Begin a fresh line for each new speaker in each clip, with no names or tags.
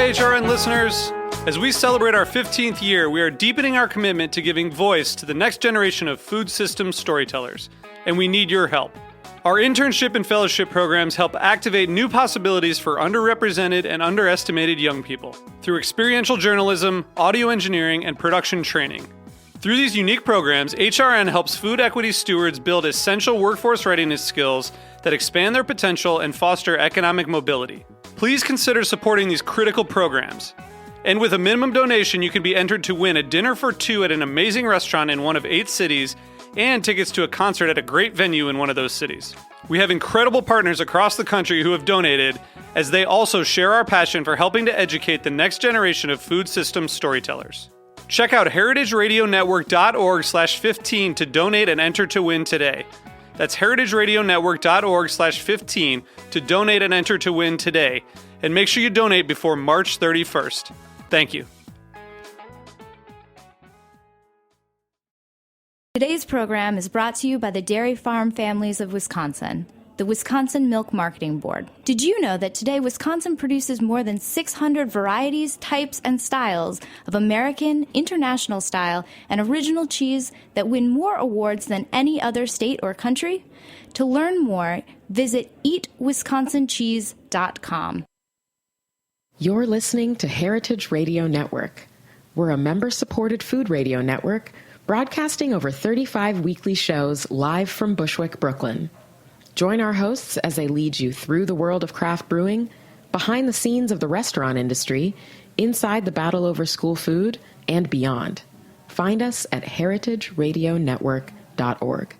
HRN listeners. As we celebrate our 15th year, we are deepening our commitment to giving voice to the next generation of food systems storytellers, and we need your help. Our internship and fellowship programs help activate new possibilities for underrepresented and underestimated young people through experiential journalism, audio engineering, and production training. Through these unique programs, HRN helps food equity stewards build essential workforce readiness skills that expand their potential and foster economic mobility. Please consider supporting these critical programs. And with a minimum donation, you can be entered to win a dinner for two at an amazing restaurant in one of 8 cities and tickets to a concert at a great venue in one of those cities. We have incredible partners across the country who have donated, as they also share our passion for helping to educate the next generation of food systems storytellers. Check out heritageradionetwork.org/15 to donate and enter to win today. That's heritageradionetwork.org/15 to donate and enter to win today. And make sure you donate before March 31st. Thank you.
Today's program is brought to you by the Dairy Farm Families of Wisconsin, the Wisconsin Milk Marketing Board. Did you know that today Wisconsin produces more than 600 varieties, types, and styles of American, international style, and original cheese that win more awards than any other state or country? To learn more, visit eatwisconsincheese.com.
You're listening to Heritage Radio Network. We're a member-supported food radio network broadcasting over 35 weekly shows live from Bushwick, Brooklyn. Join our hosts as they lead you through the world of craft brewing, behind the scenes of the restaurant industry, inside the battle over school food, and beyond. Find us at heritageradionetwork.org.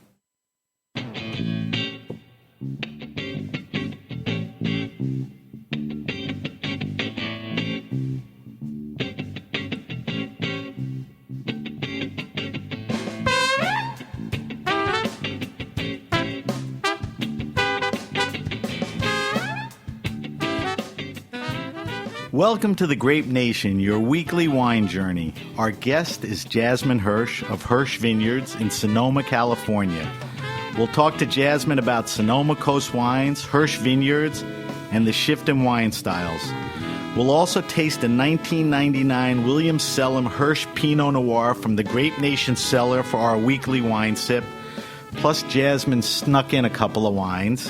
Welcome to the Grape Nation, your weekly wine journey. Our guest is Jasmine Hirsch of Hirsch Vineyards in Sonoma, California. We'll talk to Jasmine about Sonoma Coast wines, Hirsch Vineyards, and the shift in wine styles. We'll also taste a 1999 Williams Sellum Hirsch Pinot Noir from the Grape Nation cellar for our weekly wine sip. Plus, Jasmine snuck in a couple of wines.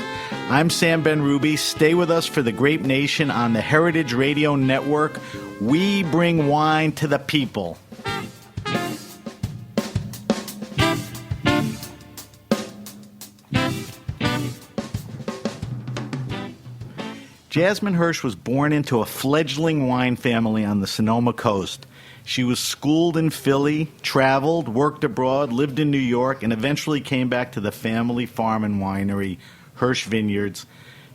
I'm Sam Ben-Ruby. Stay with us for the Grape Nation on the Heritage Radio Network. We bring wine to the people. Jasmine Hirsch was born into a fledgling wine family on the Sonoma Coast. She was schooled in Philly, traveled, worked abroad, lived in New York, and eventually came back to the family farm and winery, Hirsch Vineyards,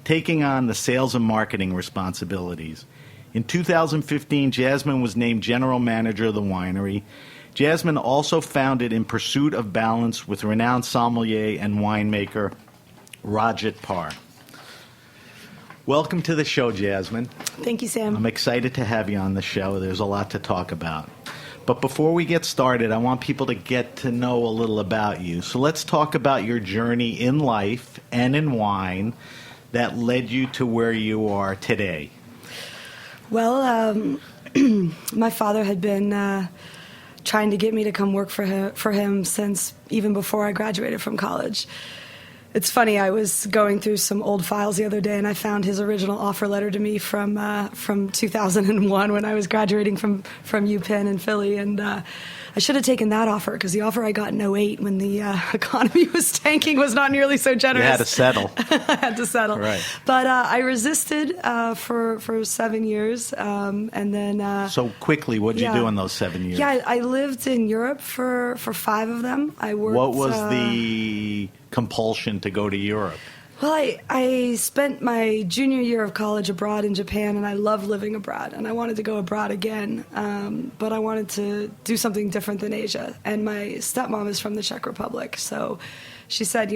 taking on the sales and marketing responsibilities. In 2015, Jasmine was named general manager of the winery. Jasmine also founded In Pursuit of Balance with renowned sommelier and winemaker Rajat Parr. Welcome to the show, Jasmine.
Thank you, Sam.
I'm excited to have you on the show. There's a lot to talk about. But before we get started, I want people to get to know a little about you. So let's talk about your journey in life and in wine that led you to where you are today.
Well, my father had been trying to get me to come work for him since even before I graduated from college. It's funny, I was going through some old files the other day, and I found his original offer letter to me from 2001 when I was graduating from UPenn in Philly, and I should have taken that offer, because the offer I got in 2008 when the economy was tanking was not nearly so generous.
You had to settle.
I had to settle.
Right.
But I resisted for 7 years, and then...
So quickly, what did you do in those 7 years?
Yeah, I lived in Europe for 5 of them. I worked...
What was the compulsion to go to Europe?
Well, I spent my junior year of college abroad in Japan, and I loved living abroad, and I wanted to go abroad again, but I wanted to do something different than Asia. And my stepmom is from the Czech Republic, so she said,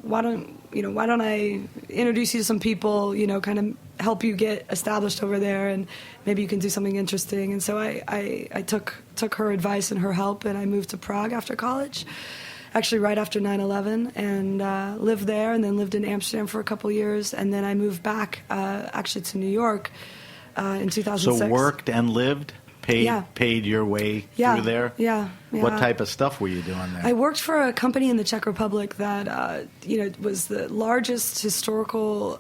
why don't I introduce you to some people, kind of help you get established over there, and maybe you can do something interesting. And so I took her advice and her help, and I moved to Prague after college. Actually right after 9/11, and lived there, and then lived in Amsterdam for a couple years, and then I moved back actually to New York in 2006.
So worked and lived? Paid your way through there?
Yeah.
What type of stuff were you doing there?
I worked for a company in the Czech Republic that was the largest historical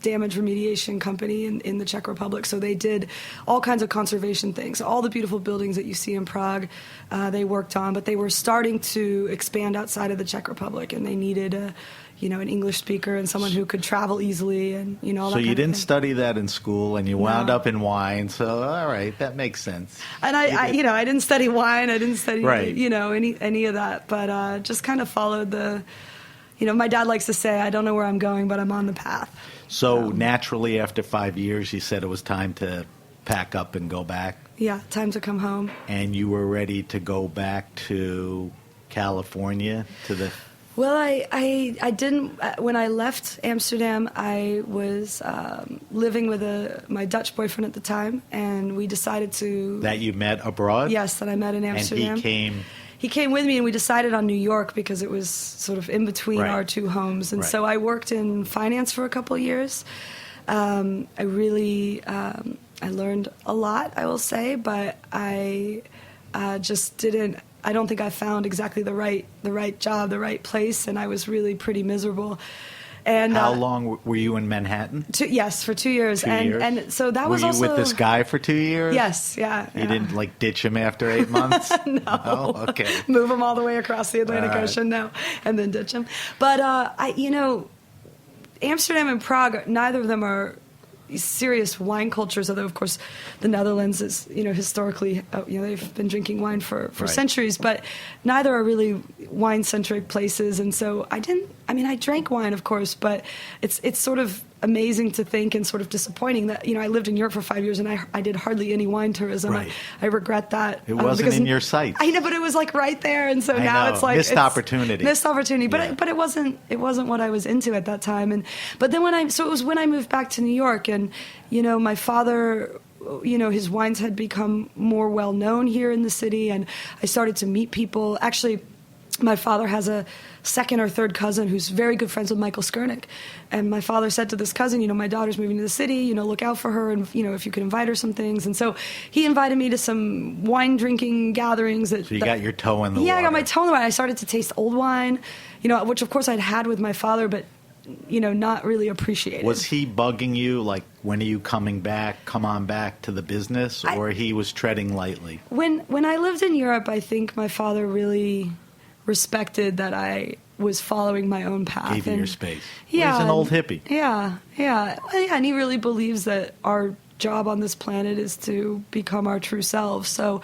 damage remediation company in the Czech Republic. So they did all kinds of conservation things. All the beautiful buildings that you see in Prague, they worked on, but they were starting to expand outside of the Czech Republic, and they needed an English speaker and someone who could travel easily and, all that.
So you
kind
didn't
of thing.
study that in school, and you wound up in wine. So, all right, that makes sense.
And I didn't study wine. I didn't study,
Right.
any of that. But just kind of followed the, my dad likes to say, I don't know where I'm going, but I'm on the path.
So naturally, after 5 years, you said it was time to pack up and go back.
Yeah, time to come home.
And you were ready to go back to California, to the...
Well, I didn't. When I left Amsterdam, I was living with my Dutch boyfriend at the time, and we decided to...
That you met abroad?
Yes, that I met in Amsterdam.
And he came...
He came with me, and we decided on New York because it was sort of in between
Right.
our two homes. And
Right.
so I worked in finance for a couple of years. I really... I learned a lot, I will say, but I just didn't... I don't think I found exactly the right job, the right place, and I was really pretty miserable. And
How long were you in Manhattan?
Yes, for 2 years.
2 years?
And so that was
Were you
also
with this guy for 2 years?
Yes, yeah.
You didn't ditch him after 8 months?
No.
Okay.
Move him all the way across the Atlantic
All right.
Ocean, no, and then ditch him. But Amsterdam and Prague, neither of them are serious wine cultures, although of course the Netherlands is historically they've been drinking wine for
Right.
centuries, but neither are really wine centric places. And so I drank wine, of course, but it's sort of amazing to think and sort of disappointing that I lived in Europe for 5 years and I did hardly any wine tourism.
Right.
I regret that.
It wasn't
because
in your sights.
I know, but it was like right there, and so
I
now
know.
it's like
Missed opportunity.
But
Yeah.
but it wasn't what I was into at that time. But then it was when I moved back to New York, and my father, his wines had become more well known here in the city, and I started to meet people. Actually, my father has a second or third cousin who's very good friends with Michael Skurnick. And my father said to this cousin, my daughter's moving to the city, look out for her, and, if you could invite her some things. And so he invited me to some wine drinking gatherings.
So you got your toe in the water.
Yeah, I got my toe in the water. I started to taste old wine, which of course I'd had with my father, but, not really appreciated.
Was he bugging you, like, when are you coming back, come on back to the business, or he was treading lightly?
When I lived in Europe, I think my father really respected that I was following my own path.
Gave you your space.
Yeah,
Well, he's an old hippie.
Yeah. Well, yeah, and he really believes that our job on this planet is to become our true selves. So,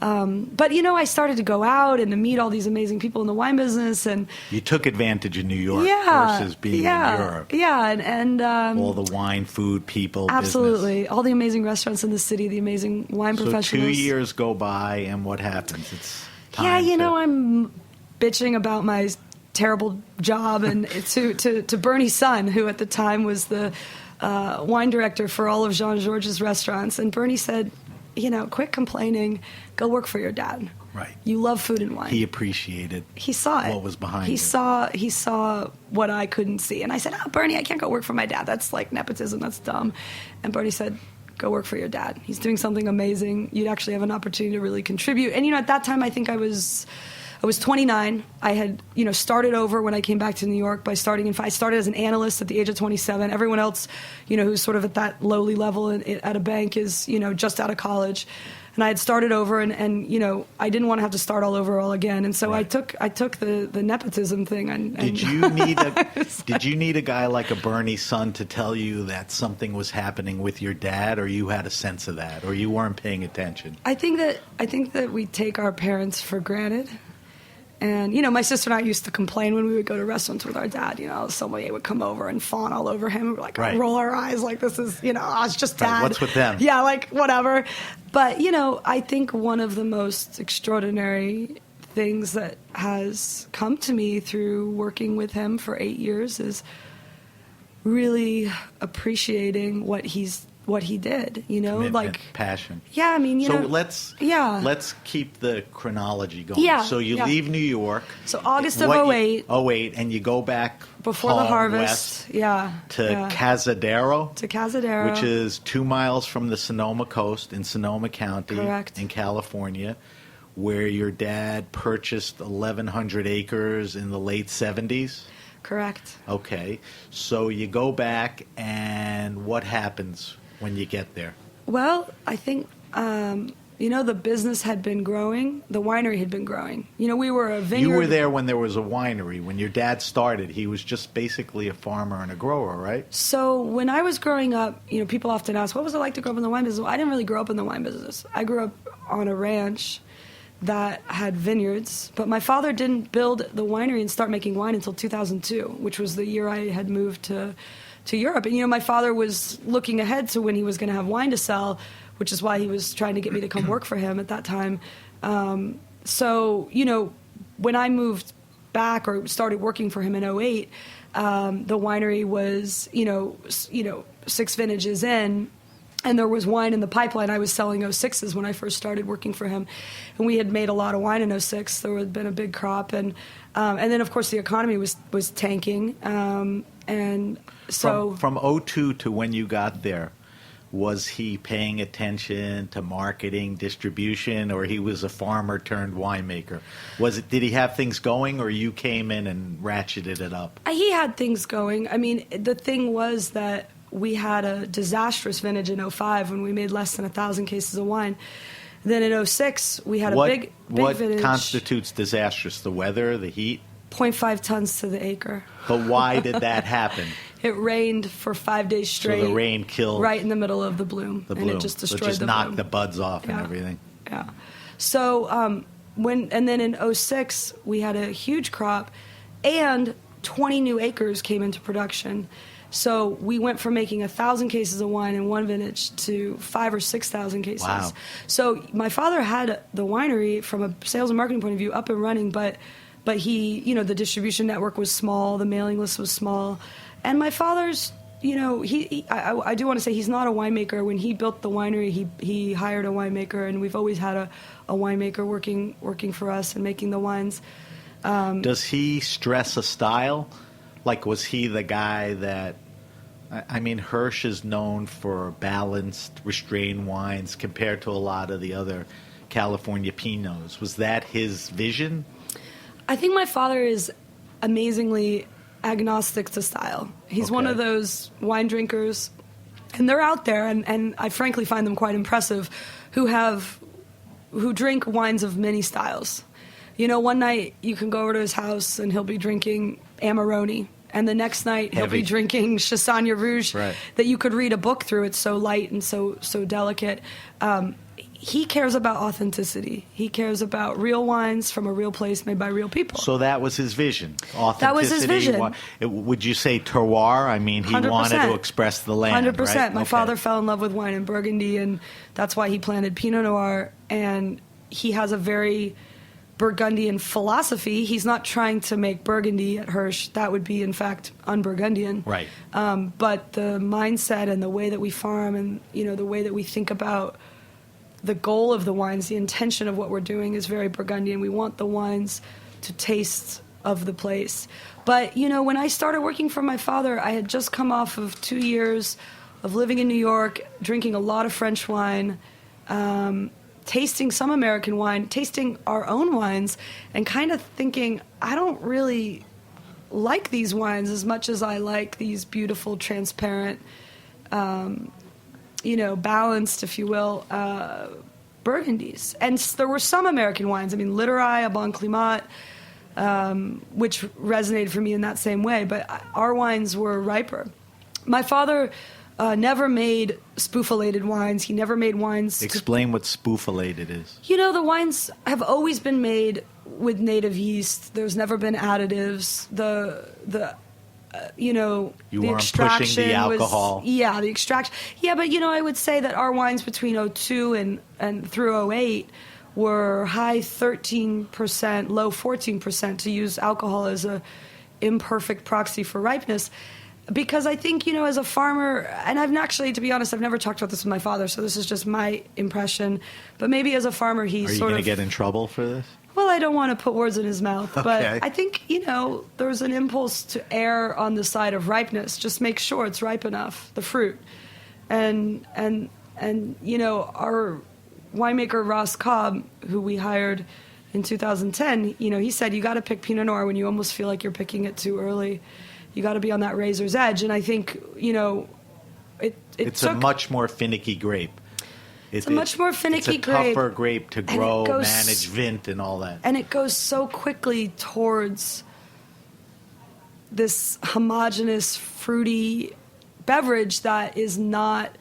but I started to go out and to meet all these amazing people in the wine business, and
You took advantage of New York
yeah,
versus being
yeah,
in Europe.
Yeah, and
All the wine, food, people,
absolutely,
business.
all the amazing restaurants in the city, the amazing wine
So
professionals.
2 years go by, and what happens? It's time
Yeah,
to...
I'm bitching about my terrible job, and to Bernie's son, who at the time was the wine director for all of Jean Georges restaurants. And Bernie said, quit complaining, go work for your dad.
Right.
You love food and wine.
He appreciated
He saw it.
what was behind
he
it.
He saw what I couldn't see. And I said, Bernie, I can't go work for my dad. That's like nepotism. That's dumb. And Bernie said, go work for your dad. He's doing something amazing. You'd actually have an opportunity to really contribute. And, at that time, I think I was 29. I had, started over when I came back to New York by I started as an analyst at the age of 27. Everyone else, who's sort of at that lowly level at a bank is, just out of college. And I had started over, and I didn't want to have to start all over again. And so
Right.
I took the nepotism thing. And
Did you need a guy like a Bernie son to tell you that something was happening with your dad, or you had a sense of that, or you weren't paying attention?
I think that we take our parents for granted. And, my sister and I used to complain when we would go to restaurants with our dad. Somebody would come over and fawn all over him. We're like,
Right.
roll our eyes like this is, it's just dad.
Right, what's with them?
Yeah, like, whatever. But, I think one of the most extraordinary things that has come to me through working with him for 8 years is really appreciating what he's what he did, you know,
Commitment,
like
passion.
Yeah, I mean, you know.
So let's keep the chronology going.
Yeah.
So you leave New York.
So August of 08.
08, and you go back
before
home,
the harvest.
west,
to
Cazadero.
To Cazadero,
which is 2 miles from the Sonoma Coast in Sonoma County,
correct,
in California, where your dad purchased 1,100 acres in the late 70s.
Correct.
Okay, so you go back, and what happens when you get there?
Well, I think, you know, the business had been growing. The winery had been growing. You know, we were a vineyard.
You were there when there was a winery. When your dad started, he was just basically a farmer and a grower, right?
So when I was growing up, you know, people often ask, what was it like to grow up in the wine business? Well, I didn't really grow up in the wine business. I grew up on a ranch that had vineyards, but my father didn't build the winery and start making wine until 2002, which was the year I had moved to Europe. And, you know, my father was looking ahead to when he was going to have wine to sell, which is why he was trying to get me to come work for him at that time. So, you know, when I moved back or started working for him in 08, the winery was, you know, 6 vintages in, and there was wine in the pipeline. I was selling 06s when I first started working for him, and we had made a lot of wine in 06. There had been a big crop, and then of course the economy was tanking, and so
from 02 to when you got there, was he paying attention to marketing, distribution, or he was a farmer turned winemaker? Did he have things going, or you came in and ratcheted it up?
He had things going. I mean, the thing was that we had a disastrous vintage in 05 when we made less than 1,000 cases of wine. Then in 06, we had a big vintage. What
constitutes disastrous? The weather, the heat?
0.5 tons to the acre.
But why did that happen?
It rained for 5 days straight.
So the rain killed
right in the middle of the bloom.
And
it just destroyed
knocked
the bloom.
The buds off and everything.
Yeah. So and then in 06 we had a huge crop, and 20 new acres came into production. So we went from making 1,000 cases of wine in one vintage to 5,000 or 6,000 cases.
Wow.
So my father had the winery from a sales and marketing point of view up and running, but he, you know, the distribution network was small, the mailing list was small, and my father's, you know, I do want to say he's not a winemaker. When he built the winery, he hired a winemaker, and we've always had a winemaker working for us and making the wines.
Does he stress a style? Like, was he the guy that? I mean, Hirsch is known for balanced, restrained wines compared to a lot of the other California Pinots. Was that his vision?
I think my father is amazingly agnostic to style. He's one of those wine drinkers, and they're out there, and I frankly find them quite impressive, who drink wines of many styles. You know, one night you can go over to his house and he'll be drinking Amarone, and the next night he'll be drinking Chassagne Rouge that you could read a book through. It's so light and so delicate. He cares about authenticity. He cares about real wines from a real place made by real people.
So that was his vision. Authenticity.
That was his vision.
Would you say terroir? I mean, he
100%.
wanted to express the land,
100%.
right?
My father fell in love with wine in Burgundy, and that's why he planted Pinot Noir. And he has a very Burgundian philosophy. He's not trying to make Burgundy at Hirsch. That would be, in fact, un-Burgundian.
Right.
But the mindset and the way that we farm, and you know, the way that we think about the goal of the wines, the intention of what we're doing is very Burgundian. We want the wines to taste of the place. But, you know, when I started working for my father, I had just come off of 2 years of living in New York, drinking a lot of French wine, tasting some American wine, tasting our own wines, and kind of thinking, I don't really like these wines as much as I like these beautiful, transparent, you know, balanced, if you will, Burgundies. And there were some American wines. I mean, Littorai, Bon Climat, which resonated for me in that same way. But our wines were riper. My father never made spoofilated wines. He never made wines.
Explain what spoofilated is.
You know, the wines have always been made with native yeast. There's never been additives. You know,
you
the
weren't
extraction
pushing the alcohol.
The extraction. Yeah, but, you know, I would say that our wines between 02 and through 08 were high 13%, low 14%, to use alcohol as a imperfect proxy for ripeness. Because I think, as a farmer, and I've actually, to be honest, I've never talked about this with my father, so this is just my impression. But maybe as a farmer,
Are you going to get in trouble for this?
Well, I don't want to put words in his mouth, but
Okay.
I think, there's an impulse to err on the side of ripeness. Just make sure it's ripe enough, the fruit. And our winemaker, Ross Cobb, who we hired in 2010, he said, you got to pick Pinot Noir when you almost feel like you're picking it too early. You got to be on that razor's edge. And I think,
It's a much more finicky grape.
It's a much more finicky grape.
It's a tougher grape to grow,
goes,
manage, vint, and all that.
And it goes so quickly towards this homogeneous, fruity beverage that is not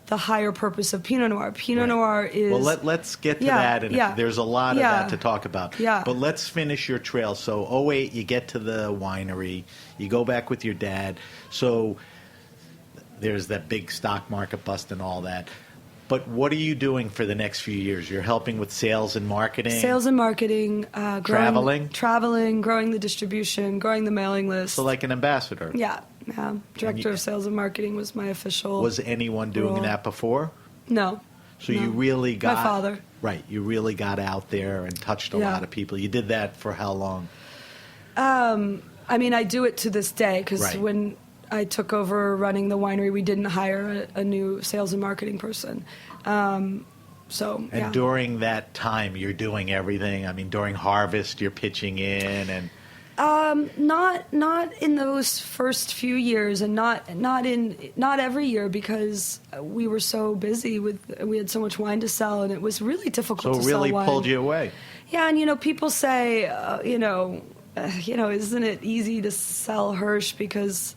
the higher purpose of Pinot Noir. Pinot Noir is...
Well, let's get to that, and there's a lot of that to talk about.
Yeah.
But let's finish your trail. So, 2008, you get to the winery. You go back with your dad. So, there's that big stock market bust and all that. But what are you doing for the next few years? You're helping with sales and marketing?
Sales and marketing.
Traveling?
Traveling, growing the distribution, growing the mailing list.
So like an ambassador?
Yeah. Director of sales and marketing was my official
Was anyone doing
role.
that before?
No.
So you really got...
My father.
Right. You really got out there and touched a lot of people. You did that for how long?
I do it to this day because
Right.
when I took over running the winery, we didn't hire a new sales and marketing person.
And during that time, you're doing everything. During harvest, you're pitching in, and
not in those first few years, and not every year because we were so busy we had so much wine to sell, and it was really difficult.
So
to
it really
sell wine.
pulled you away.
Yeah, and people say, isn't it easy to sell Hirsch because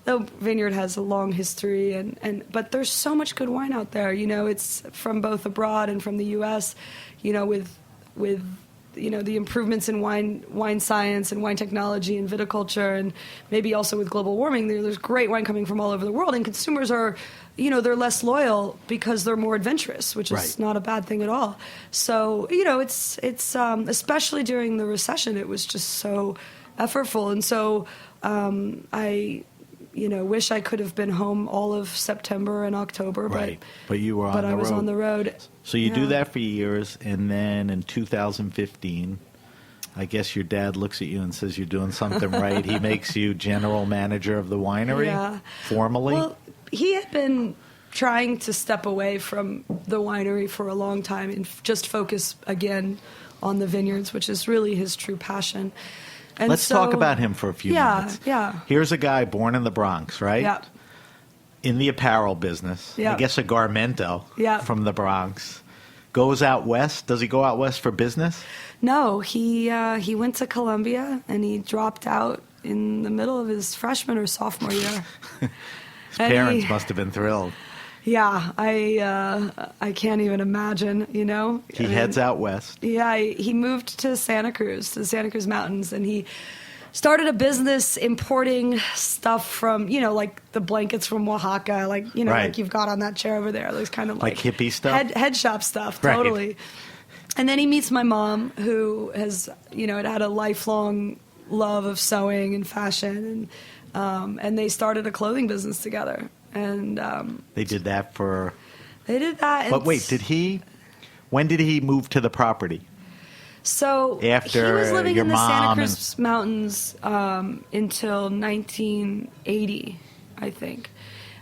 the vineyard has a long history, but there's so much good wine out there. It's from both abroad and from the U.S. With the improvements in wine science and wine technology and viticulture, and maybe also with global warming, there's great wine coming from all over the world, and consumers are, they're less loyal because they're more adventurous, which is not a bad thing at all. So, it's especially during the recession, it was just so effortful, and so I wish I could have been home all of September and October,
but you were on the road.
But I was on the road.
So you do that for years, and then in 2015, I guess your dad looks at you and says you're doing something right. He makes you general manager of the winery, formally.
Well, he had been trying to step away from the winery for a long time and just focus again on the vineyards, which is really his true passion. And
Let's talk about him for a few minutes.
Yeah.
Here's a guy born in the Bronx, right?
Yeah.
In the apparel business.
Yeah.
I guess a Garmento from the Bronx. Goes out west. Does he go out west for business?
No, he went to Columbia and he dropped out in the middle of his freshman or sophomore year.
His parents must have been thrilled.
Yeah, I can't even imagine,
He heads out west.
Yeah, he moved to the Santa Cruz Mountains, and he started a business importing stuff from, like the blankets from Oaxaca, like you've got on that chair over there. Those kind of like
hippie stuff?
Head shop stuff, totally. Right. And then he meets my mom, who has, had a lifelong love of sewing and fashion, and they started a clothing business together. And
they did that for...
They did that.
But wait, when did he move to the property?
So
after
he was living
your
in the Santa
mom
Cruz Mountains until 1980, I think.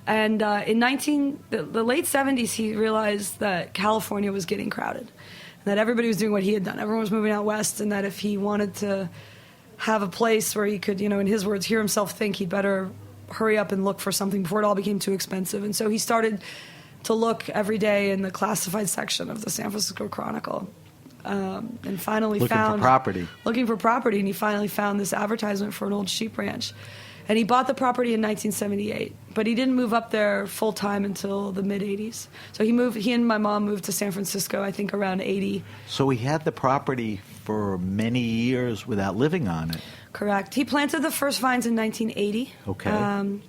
And in the late 70s, he realized that California was getting crowded, and that everybody was doing what he had done. Everyone was moving out west, and that if he wanted to have a place where he could, in his words, hear himself think, he'd better hurry up and look for something before it all became too expensive. And so he started to look every day in the classified section of the San Francisco Chronicle, and finally
looking for property. And he finally found this advertisement for an old sheep ranch. And he bought the property in 1978, but he didn't move up there full time until the mid 80s. So he and my mom moved to San Francisco, I think around 80. So he had the property for many years without living on it.
Correct. He planted the first vines in 1980.
Okay.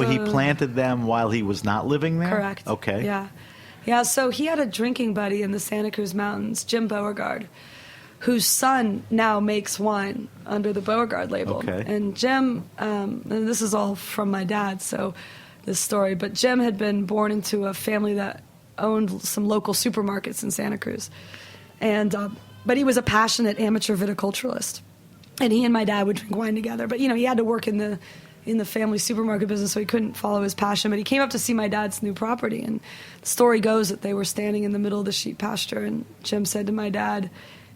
He planted them while he was not living there?
Correct.
Okay.
Yeah, so he had a drinking buddy in the Santa Cruz Mountains, Jim Beauregard, whose son now makes wine under the Beauregard label.
Okay.
And Jim, and this is all from my dad, so this story, but Jim had been born into a family that owned some local supermarkets in Santa Cruz. And but he was a passionate amateur viticulturalist. And he and my dad would drink wine together. But, he had to work in the family supermarket business, so he couldn't follow his passion. But he came up to see my dad's new property. And the story goes that they were standing in the middle of the sheep pasture. And Jim said to my dad,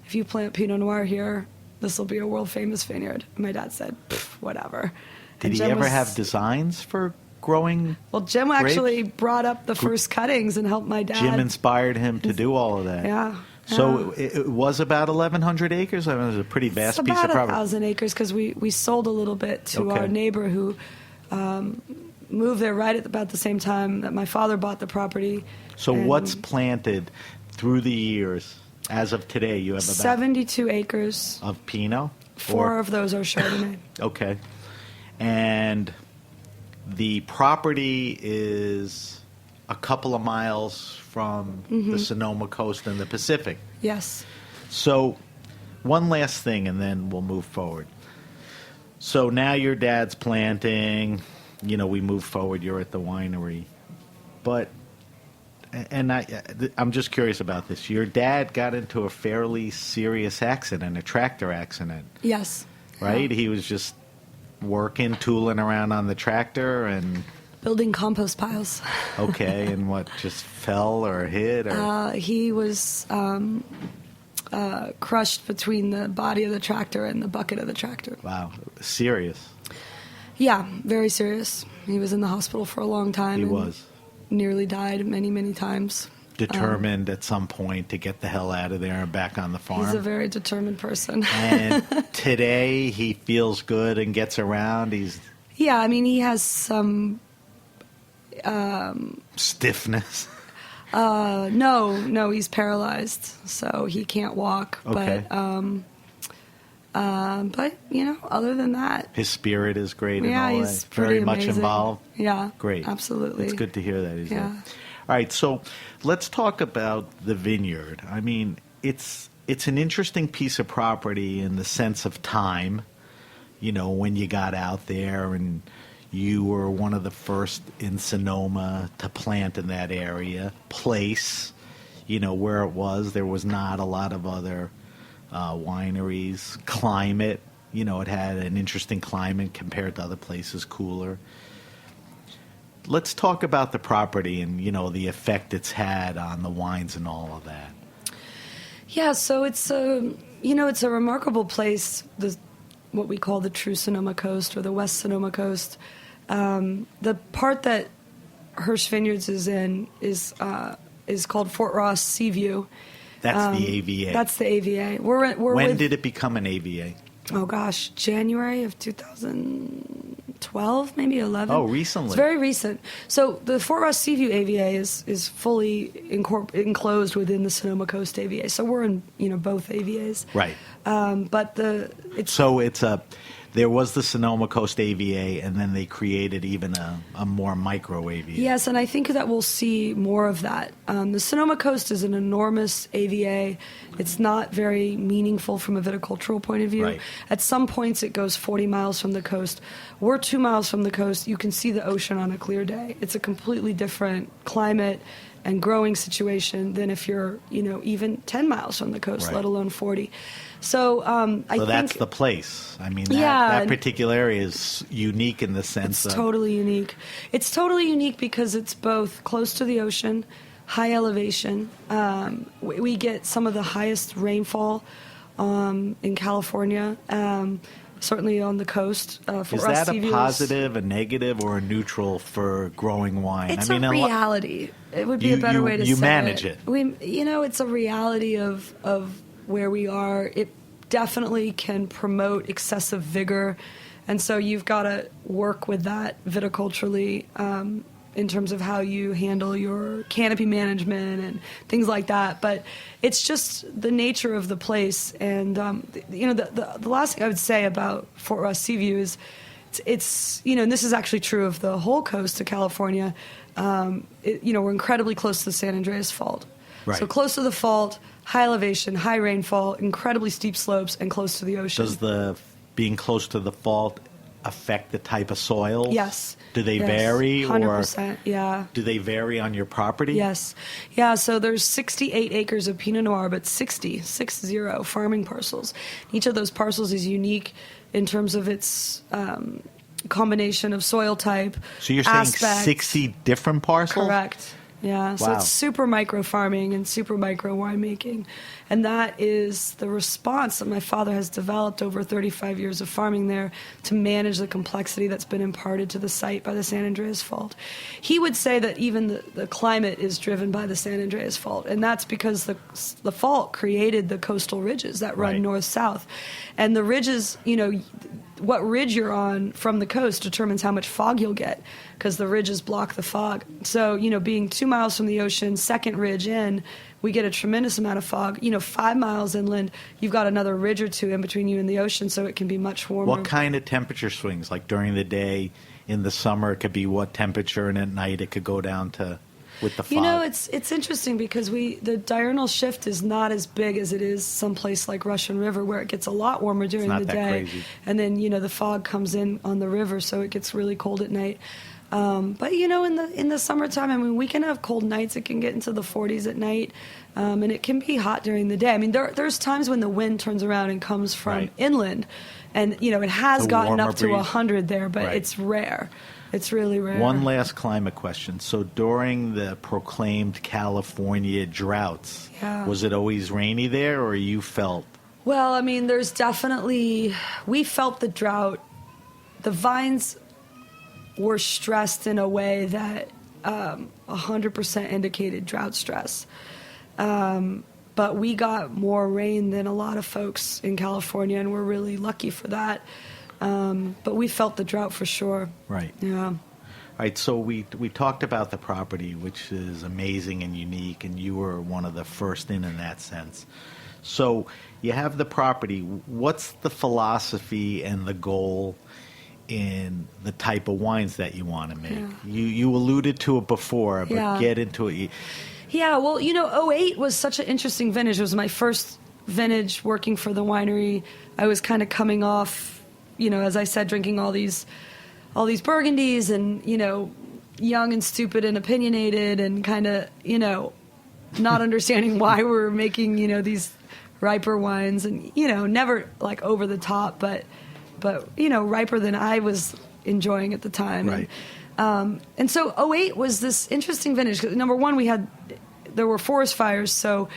if you plant Pinot Noir here, this will be a world-famous vineyard. And my dad said, whatever.
Did he ever have designs for growing
Well, Jim
grapes?
actually brought up the first cuttings and helped my dad.
Jim inspired him to do all of that.
Yeah.
So it was about 1,100 acres? I mean, it was a pretty vast piece of
It's
property.
about 1,000 acres because we sold a little bit to
Okay.
our neighbor who moved there right at about the same time that my father bought the property.
So
And
what's planted through the years? As of today, you have about
72 acres.
of Pinot?
Four of those are Chardonnay.
Okay. And the property is a couple of miles from the Sonoma Coast and the Pacific.
Yes.
So one last thing, and then we'll move forward. So now your dad's planting, we move forward, you're at the winery. But, and I'm just curious about this. Your dad got into a fairly serious accident, a tractor accident,
Yes.
right? He was just working, tooling around on the tractor, and
Building compost piles.
okay, and what, just fell or hit? Or
He was crushed between the body of the tractor and the bucket of the tractor.
wow, serious.
Yeah, very serious. He was in the hospital for a long time.
He
and
was.
Nearly died many, many times.
Determined at some point to get the hell out of there and back on the farm.
He's a very determined person.
And today he feels good and gets around. He's
Yeah, I mean, he has some...
stiffness.
No, he's paralyzed, so he can't walk.
Okay.
But other than that,
His spirit is great and
yeah,
all
he's
that.
pretty
Very much
amazing.
involved.
Yeah,
Great.
absolutely.
It's good to hear that he's
Yeah.
there. All right, so let's talk about the vineyard. I mean, it's an interesting piece of property in the sense of time, when you got out there and you were one of the first in Sonoma to plant in that area. Place, where it was. There was not a lot of other wineries. Climate, it had an interesting climate compared to other places, cooler. Let's talk about the property and, the effect it's had on the wines and all of that.
Yeah, so it's it's a remarkable place. What we call the true Sonoma Coast or the West Sonoma Coast. The part that Hirsch Vineyards is in is called Fort Ross Seaview.
That's the AVA.
That's the AVA. We're
when
with,
did it become an AVA?
Oh gosh, January of 2012, maybe 11.
Oh, recently.
It's very recent. So the Fort Ross Seaview AVA is fully enclosed within the Sonoma Coast AVA. So we're in both AVAs.
Right.
But
there was the Sonoma Coast AVA, and then they created even a more micro AVA.
Yes, and I think that we'll see more of that. The Sonoma Coast is an enormous AVA. It's not very meaningful from a viticultural point of view.
Right.
At some points, it goes 40 miles from the coast. We're 2 miles from the coast. You can see the ocean on a clear day. It's a completely different climate and growing situation than if you're, even 10 miles from the coast,
Right.
let alone 40. So I think
that's the place. I mean,
Yeah,
that
and-
particular area is unique in the sense
It's
of
totally unique. It's totally unique because it's both close to the ocean, high elevation. We get some of the highest rainfall in California, certainly on the coast.
Is that a positive, a negative, or a neutral for growing wine?
It's
I mean,
a reality. It would be a better way to say it.
You manage it.
It's a reality of where we are. It definitely can promote excessive vigor, and so you've got to work with that viticulturally in terms of how you handle your canopy management and things like that. But it's just the nature of the place. And the last thing I would say about Fort Ross Seaview is it's and this is actually true of the whole coast of California. We're incredibly close to the San Andreas Fault.
Right.
So close to the fault, high elevation, high rainfall, incredibly steep slopes, and close to the ocean.
Does the being close to the fault affect the type of soil?
Yes.
Do they
Yes.
vary?
100%, yeah.
Do they vary on your property?
Yes. Yeah, so there's 68 acres of Pinot Noir, but 60 farming parcels. Each of those parcels is unique in terms of its combination of soil type,
So you're saying
aspects.
60 different parcels?
Correct. Yeah, so
Wow.
it's super micro farming and super micro winemaking. And that is the response that my father has developed over 35 years of farming there to manage the complexity that's been imparted to the site by the San Andreas Fault. He would say that even the climate is driven by the San Andreas Fault, and that's because the fault created the coastal ridges that run
Right.
north-south. And the ridges, what ridge you're on from the coast determines how much fog you'll get, because the ridges block the fog. So, being 2 miles from the ocean, second ridge in, we get a tremendous amount of fog. 5 miles inland, you've got another ridge or two in between you and the ocean, so it can be much warmer.
What kind of temperature swings? Like during the day, in the summer, it could be what temperature, and at night it could go down to with the fog?
It's interesting because the diurnal shift is not as big as it is someplace like Russian River, where it gets a lot warmer during
not
the
that
day.
crazy.
And then, the fog comes in on the river, so it gets really cold at night. But in the summertime, I mean, we can have cold nights. It can get into the 40s at night, and it can be hot during the day. I mean, there's times when the wind turns around and comes from
Right.
inland, and it has
A
gotten
warmer
up to
breeze.
100 there, but
Right.
it's rare. It's really rare.
One last climate question. So during the proclaimed California droughts,
Yeah.
was it always rainy there, or you felt?
Well, I mean, we felt the drought. The vines were stressed in a way that 100% indicated drought stress. But we got more rain than a lot of folks in California, and we're really lucky for that. But we felt the drought for sure.
Right.
Yeah.
All right, so we talked about the property, which is amazing and unique, and you were one of the first in that sense. So you have the property. What's the philosophy and the goal in the type of wines that you want to make?
Yeah.
You alluded to it before, but
Yeah.
get into it.
Yeah, well, 08 was such an interesting vintage. It was my first vintage working for the winery. I was kind of coming off, as I said, drinking all these Burgundies and, young and stupid and opinionated and kind of, not understanding why we're making, these riper wines and, never like over the top, but riper than I was enjoying at the time.
Right.
And so 08 was this interesting vintage. Number one, there were forest fires, so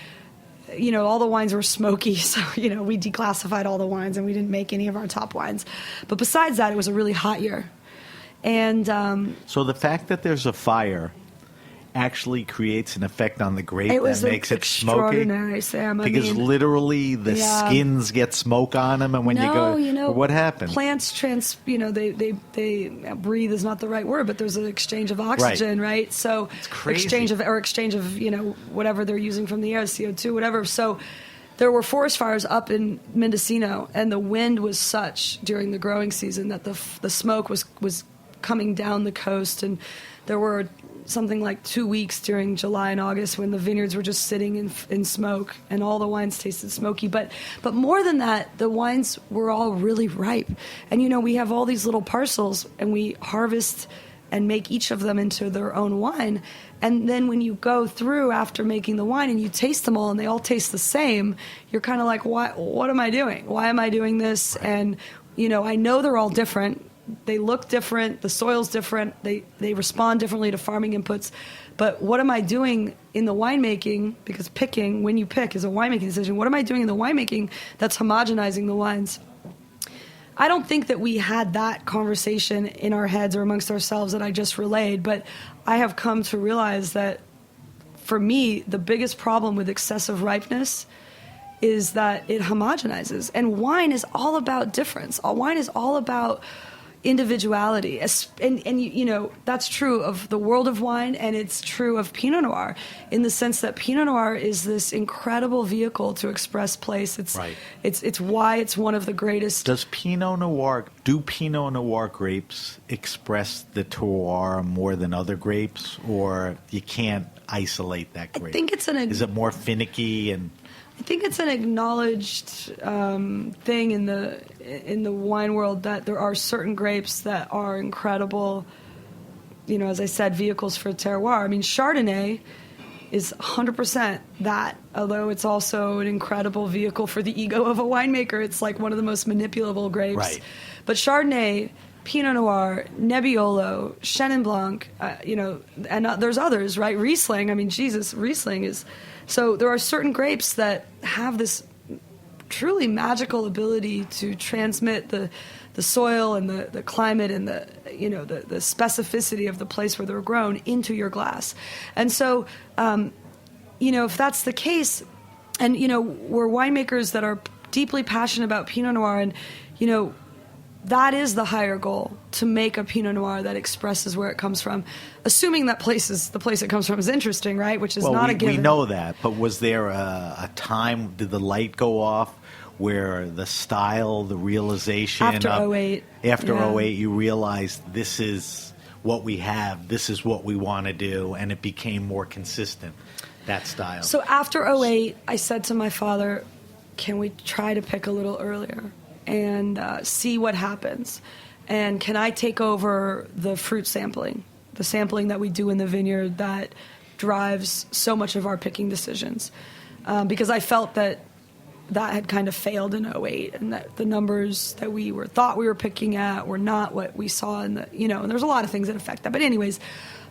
all the wines were smoky. So we declassified all the wines and we didn't make any of our top wines. But besides that, it was a really hot year. And
So the fact that there's a fire actually creates an effect on the grape
it was
that makes it smoky.
extraordinary, Sam.
Because literally the
Yeah.
skins get smoke on them, and when you go, what happened?
Plants they breathe is not the right word, but there's an exchange of oxygen, right? So
It's crazy.
exchange of whatever they're using from the air, CO2, whatever. So there were forest fires up in Mendocino, and the wind was such during the growing season that the smoke was coming down the coast, and there were something like 2 weeks during July and August when the vineyards were just sitting in smoke and all the wines tasted smoky. But more than that, the wines were all really ripe. And, we have all these little parcels and we harvest and make each of them into their own wine. And then when you go through after making the wine and you taste them all and they all taste the same, you're kind of like, what am I doing? Why am I doing this? And, I know they're all different. They look different. The soil's different. They respond differently to farming inputs. But what am I doing in the winemaking? Because when you pick, is a winemaking decision. What am I doing in the winemaking that's homogenizing the wines? I don't think that we had that conversation in our heads or amongst ourselves that I just relayed. But I have come to realize that for me, the biggest problem with excessive ripeness is that it homogenizes. And wine is all about difference. Wine is all about individuality, and that's true of the world of wine, and it's true of Pinot Noir in the sense that Pinot Noir is this incredible vehicle to express place. It's
Right.
It's why it's one of the greatest.
Do Pinot Noir grapes express the terroir more than other grapes, or you can't isolate that grape?
I think it's
Is it more finicky and?
I think it's an acknowledged thing in the wine world that there are certain grapes that are incredible, as I said, vehicles for terroir. I mean, Chardonnay is 100% that, although it's also an incredible vehicle for the ego of a winemaker. It's like one of the most manipulable grapes. Right. But Chardonnay, Pinot Noir, Nebbiolo, Chenin Blanc, and there's others, right? Riesling, I mean, Jesus, Riesling is... So there are certain grapes that have this truly magical ability to transmit the soil and the climate and the specificity of the place where they're grown into your glass. And so, if that's the case, and, we're winemakers that are deeply passionate about Pinot Noir, and, that is the higher goal, to make a Pinot Noir that expresses where it comes from, assuming that the place it comes from is interesting, right? Which is not a given.
We know that, but was there a time, did the light go off, where the style, the realization...
After 08.
After 08, you realized this is what we have, this is what we want to do, and it became more consistent, that style.
So after 08, I said to my father, can we try to pick a little earlier and see what happens? And can I take over the fruit sampling, the sampling that we do in the vineyard that drives so much of our picking decisions? Because I felt that had kind of failed in 08, and that the numbers that we thought we were picking at were not what we saw in the, and there's a lot of things that affect that. But anyways,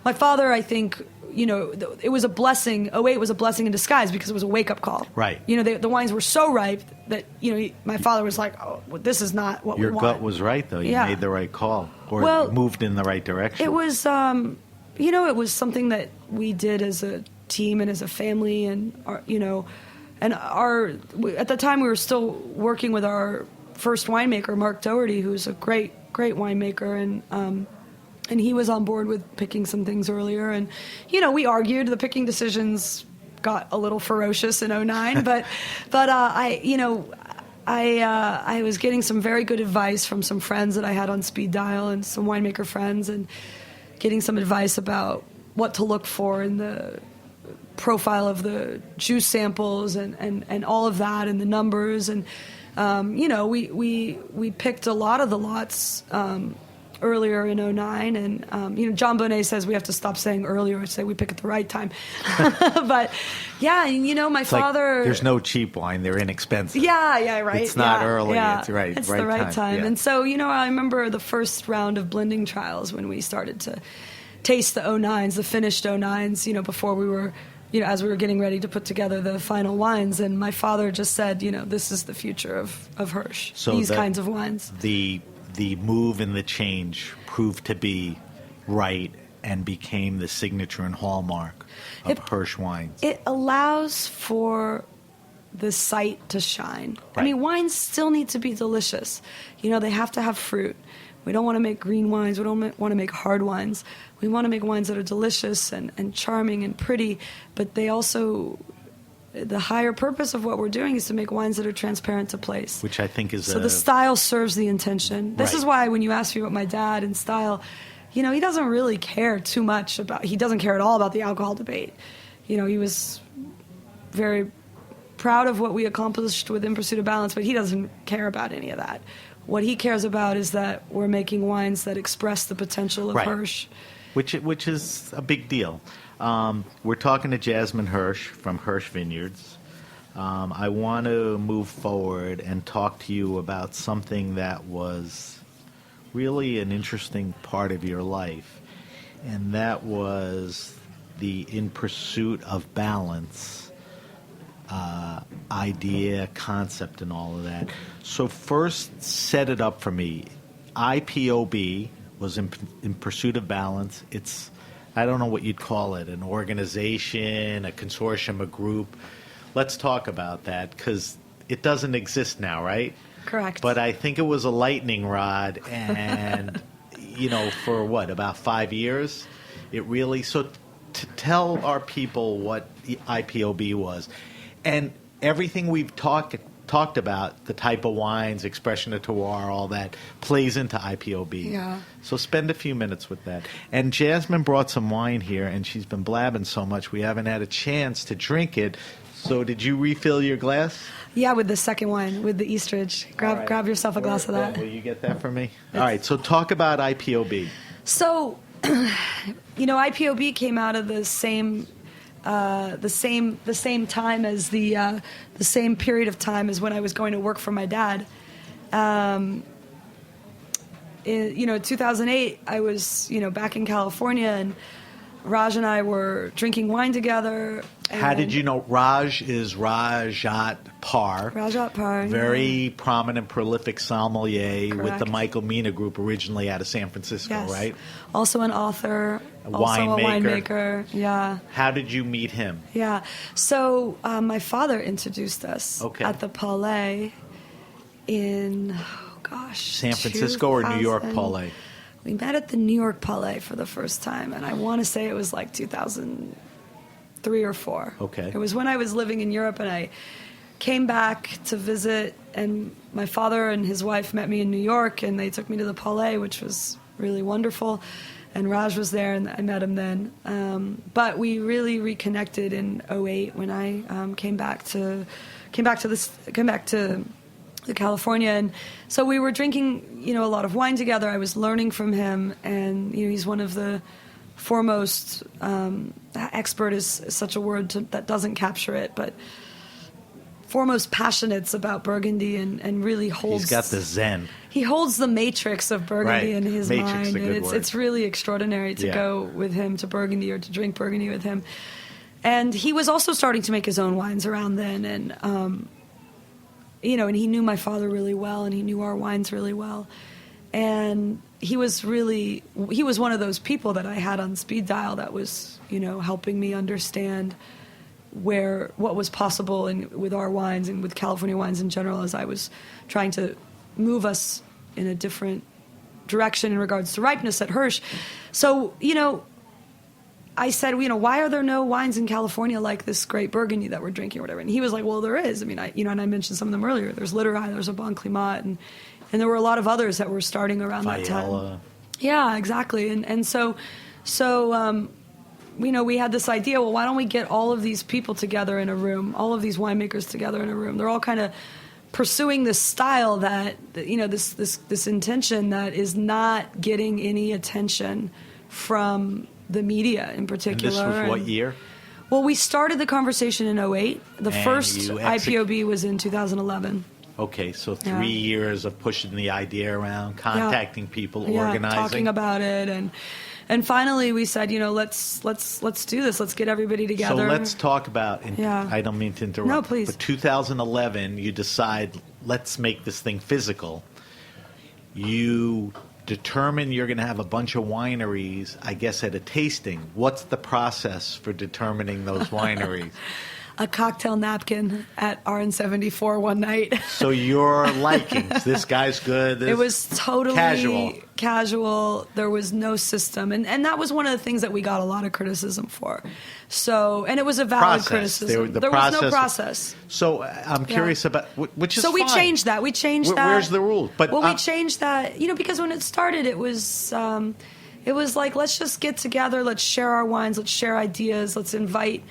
my father, I think, it was a blessing. 08 was a blessing in disguise because it was a wake-up call.
Right.
The wines were so ripe that, my father was like, oh, well, this is not what we want.
Your gut was right, though. You made the right call, or moved in the right direction.
It was, it was something that we did as a team and as a family, and, at the time we were still working with our first winemaker, Mark Doherty, who's a great winemaker, and he was on board with picking some things earlier. And, we argued. The picking decisions got a little ferocious in 09, but I was getting some very good advice from some friends that I had on speed dial, and some winemaker friends, and getting some advice about what to look for in the profile of the juice samples and all of that, and the numbers. And, we picked a lot of the lots earlier in 09, and John Bonet says we have to stop saying earlier, say we pick at the right time. But yeah, my father...
Like, there's no cheap wine, they're inexpensive.
Yeah, right.
It's not early, it's right.
It's
right
the right time.
Yeah.
And so, I remember the first round of blending trials when we started to taste the 09s, the finished 09s, before we were... as we were getting ready to put together the final wines, and my father just said, this is the future of Hirsch, so these kinds of wines.
The move and the change proved to be right and became the signature and hallmark of Hirsch wines.
It allows for the site to shine.
Right.
I mean, wines still need to be delicious. They have to have fruit. We don't want to make green wines. We don't want to make hard wines. We want to make wines that are delicious and charming and pretty, but they also... The higher purpose of what we're doing is to make wines that are transparent to place.
Which I think is
the style serves the intention. This is why when you ask me about my dad and style, he doesn't really care too much about... He doesn't care at all about the alcohol debate. He was very proud of what we accomplished with In Pursuit of Balance, but he doesn't care about any of that. What he cares about is that we're making wines that express the potential of Hirsch.
Which is a big deal. We're talking to Jasmine Hirsch from Hirsch Vineyards. I want to move forward and talk to you about something that was really an interesting part of your life, and that was the In Pursuit of Balance idea, concept, and all of that. So first, set it up for me. IPOB was in Pursuit of Balance. It's... I don't know what you'd call it, an organization, a consortium, a group. Let's talk about that, because it doesn't exist now, right?
Correct.
But I think it was a lightning rod, and, for about 5 years, it really... So to tell our people what the IPOB was, and everything we've talked about, the type of wines, expression of terroir, all that, plays into IPOB.
Yeah.
So spend a few minutes with that. And Jasmine brought some wine here, and she's been blabbing so much we haven't had a chance to drink it. So did you refill your glass?
Yeah, with the second wine, with the Eastridge. Grab yourself a glass of that.
Will you get that for me? All right, so talk about IPOB.
So, IPOB came out of the same time as the same period of time as when I was going to work for my dad. In 2008, I was back in California, and Raj and I were drinking wine together.
How did you know Raj is Rajat Par?
Rajat Par,
very prominent, prolific sommelier with the
Correct.
Michael Mina Group, originally out of San Francisco,
Yes.
right?
Also an author,
A
also a
winemaker.
winemaker. Yeah.
How did you meet him?
Yeah. So my father introduced us
Okay.
at the Palais in,
San Francisco or New York
2000.
Palais?
We met at the New York Palais for the first time, and I want to say it was like 2003 or 4.
Okay.
It was when I was living in Europe, and I came back to visit, and my father and his wife met me in New York, and they took me to the Palais, which was really wonderful. And Raj was there, and I met him then. But we really reconnected in 2008 when I came back to California, and so we were drinking, a lot of wine together. I was learning from him, and he's one of the foremost expert is such a word that doesn't capture it, but foremost passionates about Burgundy, and really holds.
He's got the zen.
He holds the matrix of Burgundy
Right.
in his
Matrix,
mind,
a good
and
word.
it's really extraordinary to
Yeah.
go with him to Burgundy or to drink Burgundy with him. And he was also starting to make his own wines around then, and and he knew my father really well, and he knew our wines really well. And he was one of those people that I had on speed dial that was, helping me understand what was possible with our wines and with California wines in general, as I was trying to move us in a different direction in regards to ripeness at Hirsch. So, I said, why are there no wines in California like this great Burgundy that we're drinking or whatever? And he was like, well, there is. I mean, and I mentioned some of them earlier. There's Littoral, there's a Bon Climat, and there were a lot of others that were starting around that time.
Faella.
Yeah, exactly. And so we had this idea, well, why don't we get all of these people together in a room, all of these winemakers together in a room? They're all kind of pursuing this style that, this intention that is not getting any attention from the media in particular.
And this was what year?
Well, we started the conversation in 2008. The
And
first
you
IPOB was in 2011.
Okay, so 3
Yeah.
years of pushing the idea around, contacting people, organizing.
Talking about it, and finally we said, let's do this. Let's get everybody
So
together.
let's talk about, and
Yeah.
I don't mean to interrupt.
No, please.
But 2011, you decide, let's make this thing physical. You determine you're going to have a bunch of wineries, I guess, at a tasting. What's the process for determining those wineries?
A cocktail napkin at RN74 one night.
So your likings, this guy's good.
It was totally
casual.
There was no system. And that was one of the things that we got a lot of criticism for. So, and it was a valid
Process.
criticism.
The
There was no
process-
process.
So I'm curious about, which is
So we
fine.
changed that. We changed that.
Where's the rule? But
we changed that, because when it started, it was like, let's just get together, let's share our wines, let's share ideas, let's invite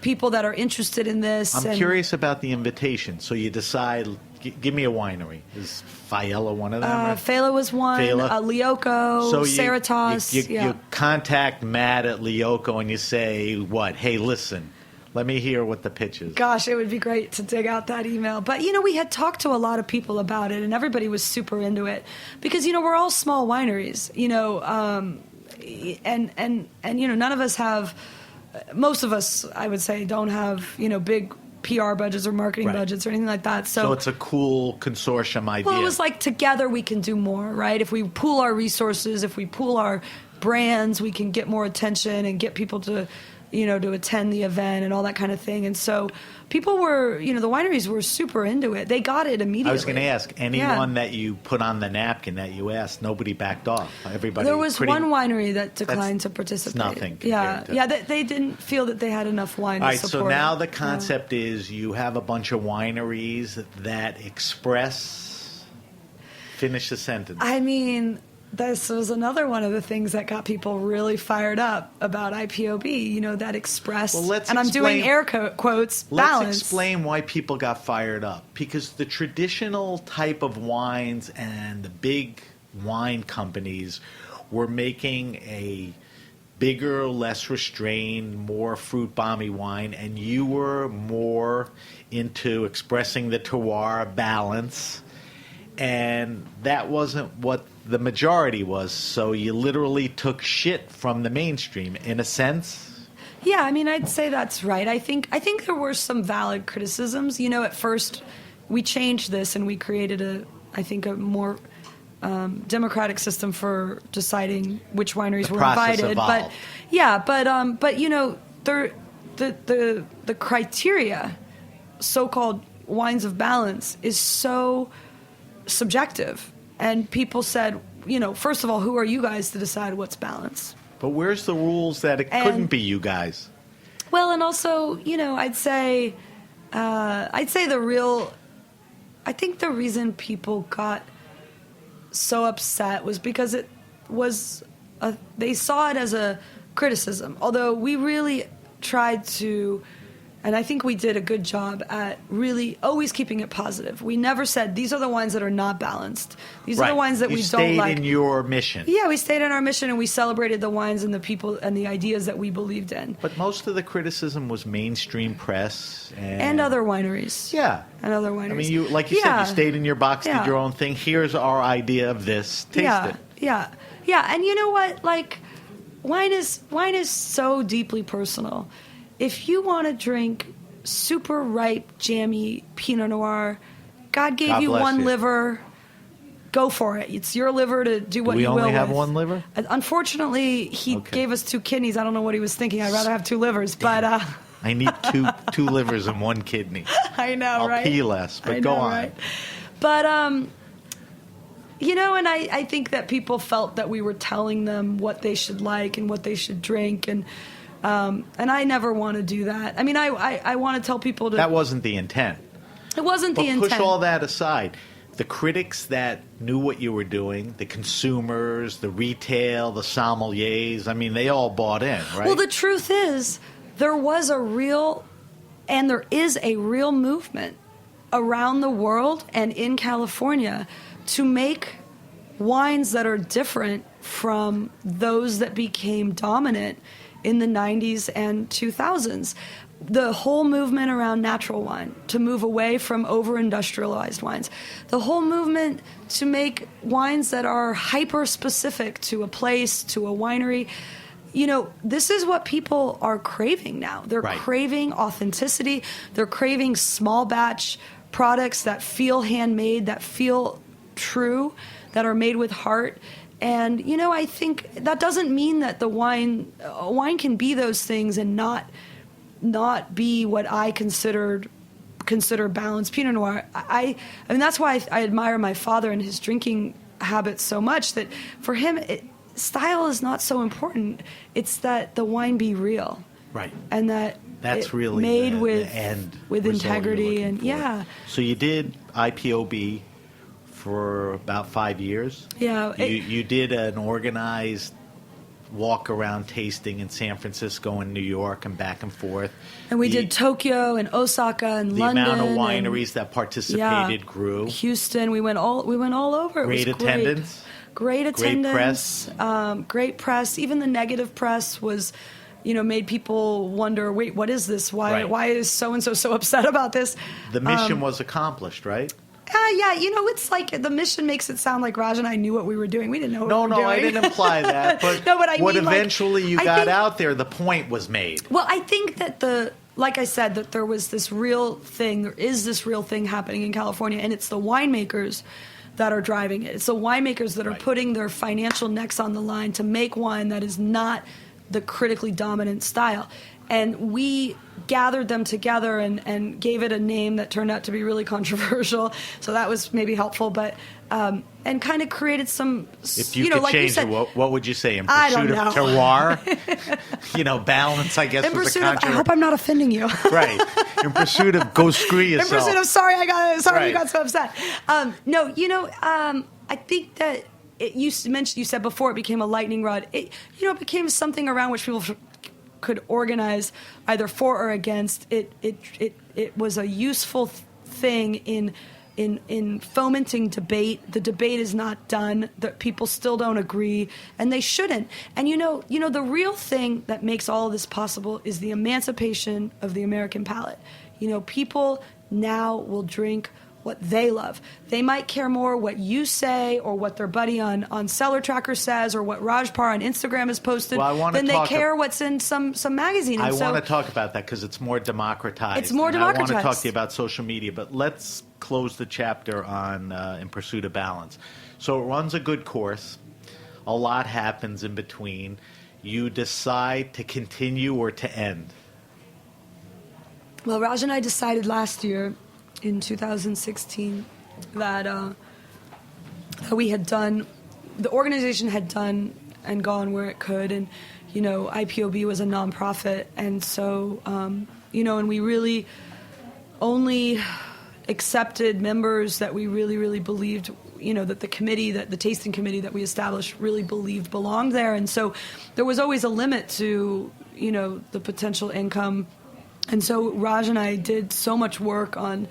people that are interested in this.
I'm curious about the invitation. So you decide, give me a winery. Is Faella one of them?
Faella was one,
Faella.
Lioco,
So
Cerritos.
you contact Matt at Lioco and you say, what? Hey, listen, let me hear what the pitch is.
Gosh, it would be great to dig out that email. But, we had talked to a lot of people about it, and everybody was super into it. Because, we're all small wineries, and none of us have, most of us, I would say, don't have, big PR budgets or marketing
Right.
budgets or anything like that.
So it's a cool consortium idea.
Well, it was like together we can do more, right? If we pool our resources, if we pool our brands, we can get more attention and get people to, to attend the event and all that kind of thing. And so people were, the wineries were super into it. They got it immediately.
I was going to ask, anyone that you put on the napkin that you asked, nobody backed off. Everybody.
There was one winery that declined to
It's
participate.
nothing.
Yeah,
compared to-
they didn't feel that they had enough wine
All
to
right,
support
so now
it.
the concept is you have a bunch of wineries that express. Finish the sentence.
I mean, this was another one of the things that got people really fired up about IPOB, you know, that expressed, and I'm doing air quotes, balance.
Let's explain why people got fired up. Because the traditional type of wines and the big wine companies were making a bigger, less restrained, more fruit bomby wine, and you were more into expressing the terroir balance, and that wasn't what the majority was. So you literally took shit from the mainstream, in a sense.
Yeah, I mean, I'd say that's right. I think there were some valid criticisms. You know, at first we changed this and we created a more democratic system for deciding which wineries were invited.
Evolved.
But you know, the criteria, so-called wines of balance, is so subjective. And people said, you know, first of all, who are you guys to decide what's balance?
But where's the rules that it couldn't be you guys?
Well, and also, you know, I think the reason people got so upset was because it was they saw it as a criticism. Although we really tried to, and I think we did a good job at really always keeping it positive. We never said, these are the wines that are not balanced. These are the wines that we don't like.
You stayed in your mission.
Yeah, we stayed in our mission, and we celebrated the wines and the people and the ideas that we believed in.
But most of the criticism was mainstream press.
And other wineries.
Yeah.
And other wineries.
I mean, you said, you stayed in your box, did your own thing. Here's our idea of this. Taste it.
Yeah. And you know what? Like, wine is so deeply personal. If you want to drink super ripe, jammy Pinot Noir, God gave you one liver. Go for it. It's your liver to do what you will with.
We only have one liver?
Unfortunately, he gave us 2 kidneys. I don't know what he was thinking. I'd rather have 2 livers, but
I need two livers and 1 kidney.
I know, right?
I'll pee less, but go on. Right?
But you know, and I think that people felt that we were telling them what they should like and what they should drink, and I never want to do that. I mean, I want to tell people to...
That wasn't the intent.
It wasn't the intent.
But push all that aside. The critics that knew what you were doing, the consumers, the retail, the sommeliers, I mean, they all bought in, right?
Well, the truth is, there was a real, and there is a real movement around the world and in California to make wines that are different from those that became dominant in the 90s and 2000s. The whole movement around natural wine, to move away from over-industrialized wines. The whole movement to make wines that are hyper-specific to a place, to a winery. You know, this is what people are craving now. They're craving authenticity. They're craving small batch products that feel handmade, that feel true, that are made with heart. And, you know, I think that doesn't mean that a wine can be those things and not be what I consider balanced Pinot Noir. I mean, that's why I admire my father and his drinking habits so much, that for him, style is not so important. It's that the wine be real.
Right.
And
that's really
made
the end
with integrity and
So you did IPOB for about 5 years.
Yeah.
You did an organized walk around tasting in San Francisco and New York and back and forth.
And we did Tokyo and Osaka and London.
The amount of wineries that participated grew.
Houston, we went all over.
Great attendance.
Great attendance.
Great press.
Great press. Even the negative press was, you know, made people wonder, wait, what is this? Why is so-and-so so upset about this?
The mission was accomplished, right?
Yeah, you know, it's like the mission makes it sound like Raj and I knew what we were doing. We didn't know what we were doing.
No, I didn't imply that. But what eventually you got out there, the point was made.
Well, I think that like I said, that there was this real thing, there is this real thing happening in California, and it's the winemakers that are driving it. It's the winemakers that are putting their financial necks on the line to make wine that is not the critically dominant style. And we gathered them together and gave it a name that turned out to be really controversial. So that was maybe helpful, but and kind of created some.
If you could
like
change
you said,
it, what would you say? In pursuit of terroir, balance, I guess.
In pursuit of, I hope I'm not offending you.
Right. In pursuit of go screw yourself.
In pursuit of sorry you got so upset. I think that you said before it became a lightning rod. It became something around which people could organize either for or against. It was a useful thing in fomenting debate. The debate is not done. That people still don't agree, and they shouldn't. And the real thing that makes all of this possible is the emancipation of the American palate. People now will drink what they love. They might care more what you say or what their buddy on Cellar Tracker says or what Rajpar on Instagram has posted than they care what's in some magazine.
And I want to talk about that because it's more democratized.
It's more democratized.
I want to talk to you about social media, but let's close the chapter on In Pursuit of Balance. So it runs a good course. A lot happens in between. You decide to continue or to end.
Well, Raj and I decided last year in 2016 that we had done, the organization had done and gone where it could, and IPOB was a nonprofit, and so and we really only accepted members that we really, really believed, that the committee, that the tasting committee that we established really believed belonged there, and so there was always a limit to the potential income. And so Raj and I did so much work on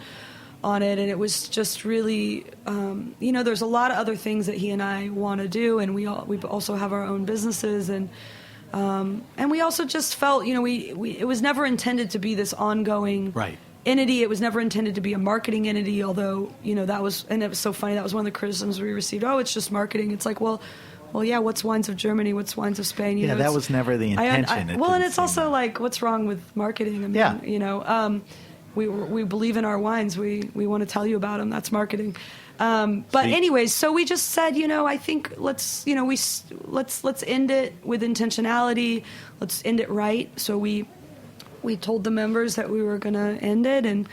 it, and it was just really, there's a lot of other things that he and I want to do, and we also have our own businesses, and we also just felt, it was never intended to be this ongoing entity. It was never intended to be a marketing entity, although, that was, and it was so funny, that was one of the criticisms we received. Oh, it's just marketing. It's like, well, yeah, what's wines of Germany? What's wines of Spain?
That was never the intention.
And it's also like, what's wrong with marketing? I mean, we believe in our wines. We want to tell you about them. That's marketing. But anyways, so we just said, I think let's end it with intentionality. Let's end it right. So we told the members that we were going to end it, and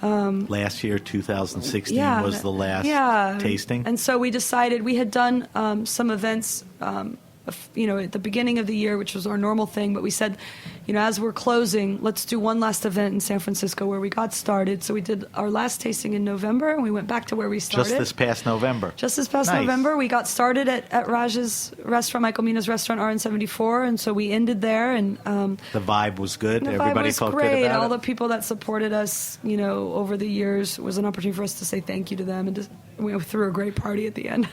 last year, 2016, was the last tasting.
And so we decided, we had done some events, at the beginning of the year, which was our normal thing, but we said, as we're closing, let's do one last event in San Francisco where we got started. So we did our last tasting in November, and we went back to where we started.
Just this past November.
November. We got started at Raj's restaurant, Michael Mina's restaurant, RN74, and so we ended there. And
the vibe was good.
Everybody
felt
great.
Good about
all
it.
The people that supported us, over the years, was an opportunity for us to say thank you to them, and we threw a great party at the end.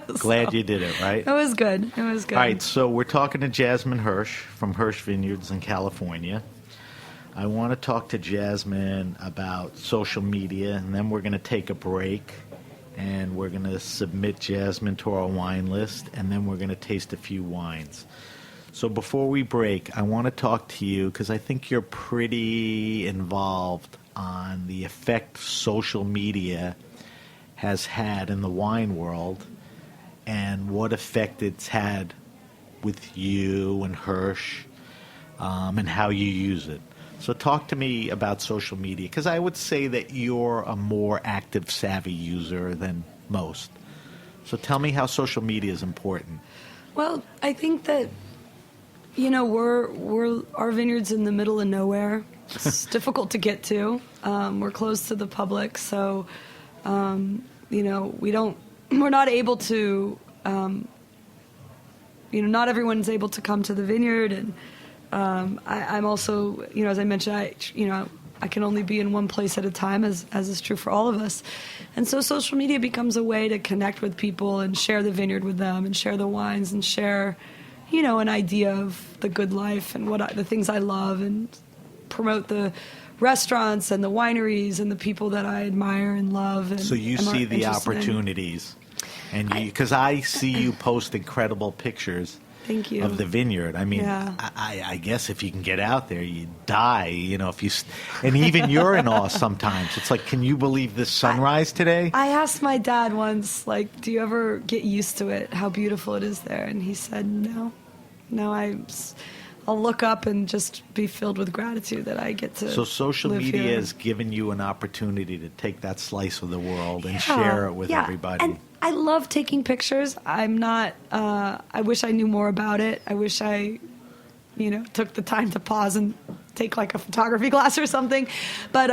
Glad you did it, right?
It was good. All
right, so we're talking to Jasmine Hirsch from Hirsch Vineyards in California. I want to talk to Jasmine about social media, and then we're going to take a break, and we're going to submit Jasmine to our wine list, and then we're going to taste a few wines. So before we break, I want to talk to you because I think you're pretty involved on the effect social media has had in the wine world and what effect it's had with you and Hirsch and how you use it. So talk to me about social media, because I would say that you're a more active, savvy user than most. So tell me how social media is important.
Well, I think that, we're our vineyard's in the middle of nowhere. It's difficult to get to. We're close to the public, so we're not able to. Not everyone's able to come to the vineyard, and I'm also, as I mentioned, I can only be in one place at a time, as is true for all of us. And so social media becomes a way to connect with people and share the vineyard with them and share the wines and share, an idea of the good life and the things I love, and promote the restaurants and the wineries and the people that I admire and love. And
so you see the opportunities. And because I see you post incredible pictures
Thank you.
Of the vineyard. I mean, I guess if you can get out there, you die, if you, and even you're in awe sometimes. It's like, can you believe this sunrise today?
I asked my dad once, do you ever get used to it, how beautiful it is there? And he said, no, I'll look up and just be filled with gratitude that I get to.
So social media
here.
has given you an opportunity to take that slice of the world and share it with everybody.
And I love taking pictures. I'm not. I wish I knew more about it. I wish I, took the time to pause and take a photography class or something. But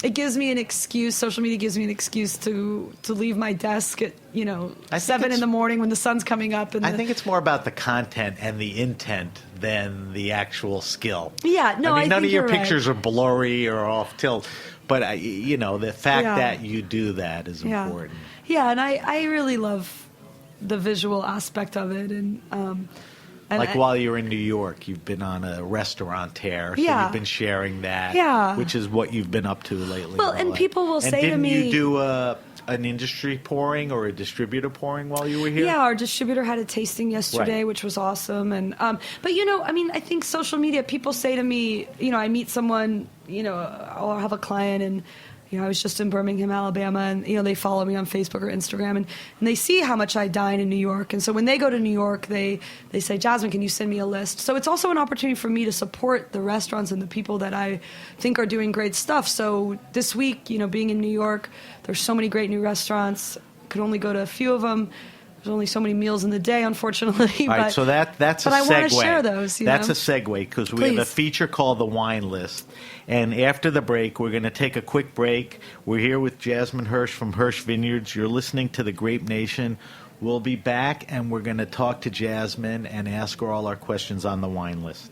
it gives me an excuse. Social media gives me an excuse to leave my desk at 7 in the morning when the sun's coming up. And
I think it's more about the content and the intent than the actual skill.
Yeah, no,
I mean, none
think
of your
you're
pictures
right.
are blurry or off tilt, but the fact that you do that is important.
Yeah, and I really love the visual aspect of it, and
while you're in New York, you've been on a restaurant tear, so you've been sharing that, which is what you've been up to lately.
Well, and people will say to me...
Didn't you do an industry pouring or a distributor pouring while you were here?
Yeah, our distributor had a tasting yesterday,
Right.
which was awesome. And but I think social media, people say to me, I meet someone, I'll have a client, and I was just in Birmingham, Alabama, and they follow me on Facebook or Instagram, and they see how much I dine in New York. And so when they go to New York, they say, Jasmine, can you send me a list? So it's also an opportunity for me to support the restaurants and the people that I think are doing great stuff. So this week, being in New York, there's so many great new restaurants. Could only go to a few of them. There's only so many meals in the day, unfortunately.
All right, so that's a segue.
But I want to share those.
That's a segue, because we have a feature called The Wine List. And after the break, we're going to take a quick break. We're here with Jasmine Hirsch from Hirsch Vineyards. You're listening to The Grape Nation. We'll be back, and we're going to talk to Jasmine and ask her all our questions on the wine list.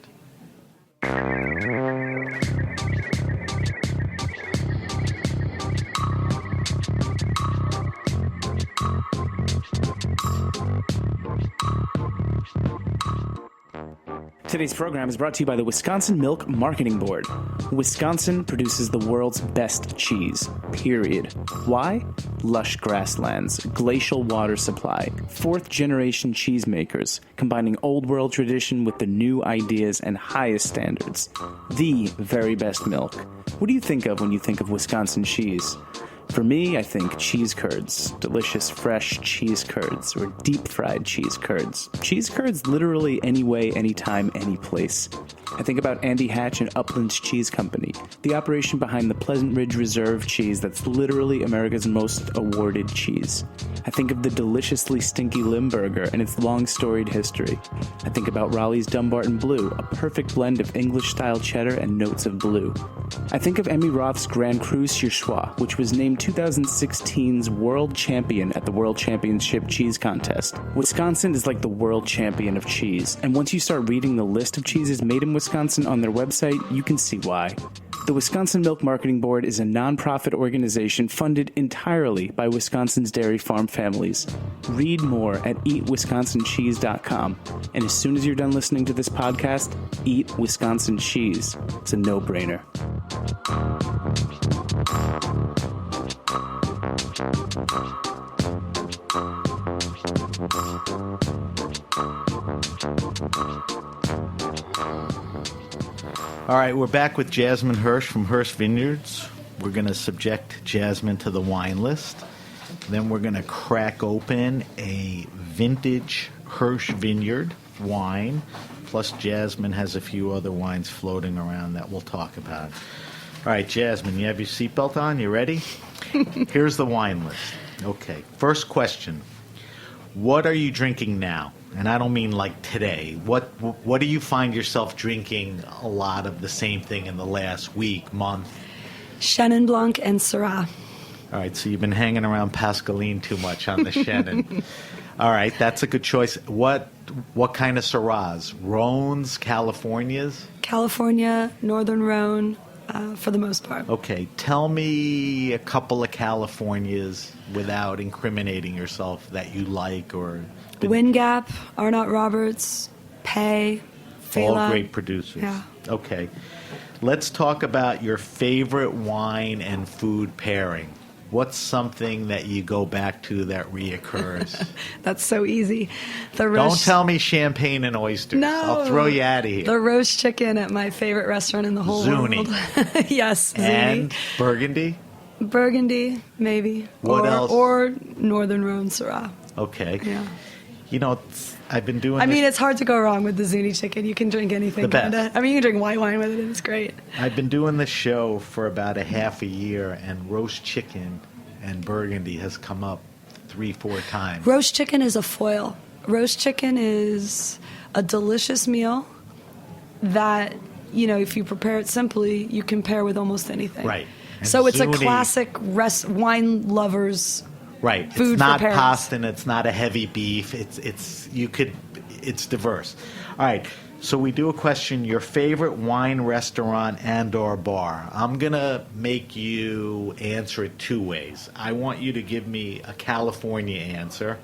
Today's program is brought to you by the Wisconsin Milk Marketing Board. Wisconsin produces the world's best cheese, period. Why? Lush grasslands, glacial water supply, fourth-generation cheesemakers, combining old world tradition with the new ideas and highest standards. The very best milk. What do you think of when you think of Wisconsin cheese? For me, I think cheese curds, delicious fresh cheese curds, or deep-fried cheese curds. Cheese curds literally any way, anytime, any place. I think about Andy Hatch and Upland's Cheese Company, the operation behind the Pleasant Ridge Reserve cheese that's literally America's most awarded cheese. I think of the deliciously stinky Limburger and its long storied history. I think about Raleigh's Dumbarton Blue, a perfect blend of English-style cheddar and notes of blue. I think of Emmy Roth's Grand Cru Surchoix, which was named 2016's World Champion at the World Championship Cheese Contest. Wisconsin is like the world champion of cheese, and once you start reading the list of cheeses made in Wisconsin on their website, you can see why. The Wisconsin Milk Marketing Board is a nonprofit organization funded entirely by Wisconsin's dairy farm families. Read more at eatwisconsincheese.com. And as soon as you're done listening to this podcast, eat Wisconsin cheese. It's a no-brainer.
All right, we're back with Jasmine Hirsch from Hirsch Vineyards. We're going to subject Jasmine to the wine list. Then we're going to crack open a vintage Hirsch Vineyard wine. Plus, Jasmine has a few other wines floating around that we'll talk about. All right, Jasmine, you have your seatbelt on? You ready? Here's the wine list. Okay, first question. What are you drinking now? And I don't mean like today. What do you find yourself drinking a lot of the same thing in the last week, month?
Chenin Blanc and Syrah.
All right, so you've been hanging around Pascaline too much on the Chenin. All right, that's a good choice. What kind of Syrahs? Rhones, Californias?
California, Northern Rhone, for the most part.
Okay, tell me a couple of Californias without incriminating yourself that you like or...
Wind Gap, Arnott Roberts, Pay, Fela.
All great producers.
Yeah.
Okay. Let's talk about your favorite wine and food pairing. What's something that you go back to that reoccurs?
That's so easy.
Don't tell me champagne and oysters.
No.
I'll throw you out of here.
The roast chicken at my favorite restaurant in the whole
Zuni.
world. Yes, Zuni.
And Burgundy?
Burgundy, maybe.
What else?
Or Northern Rhone Syrah.
Okay.
Yeah.
You know, I've been doing
it's hard to go wrong with the Zuni chicken. You can drink anything.
The best.
Kinda. You can drink white wine with it, and it's great.
I've been doing this show for about a half a year, and roast chicken and Burgundy has come up 3-4 times.
Roast chicken is a foil. Roast chicken is a delicious meal that, if you prepare it simply, you can pair with almost anything.
Right.
So it's
Zuni.
a classic wine lovers.
Right.
Food
it's not
for parents.
pasta and it's not a heavy beef. It's diverse. All right. So we do a question, your favorite wine restaurant and or bar. I'm going to make you answer it two ways. I want you to give me a California answer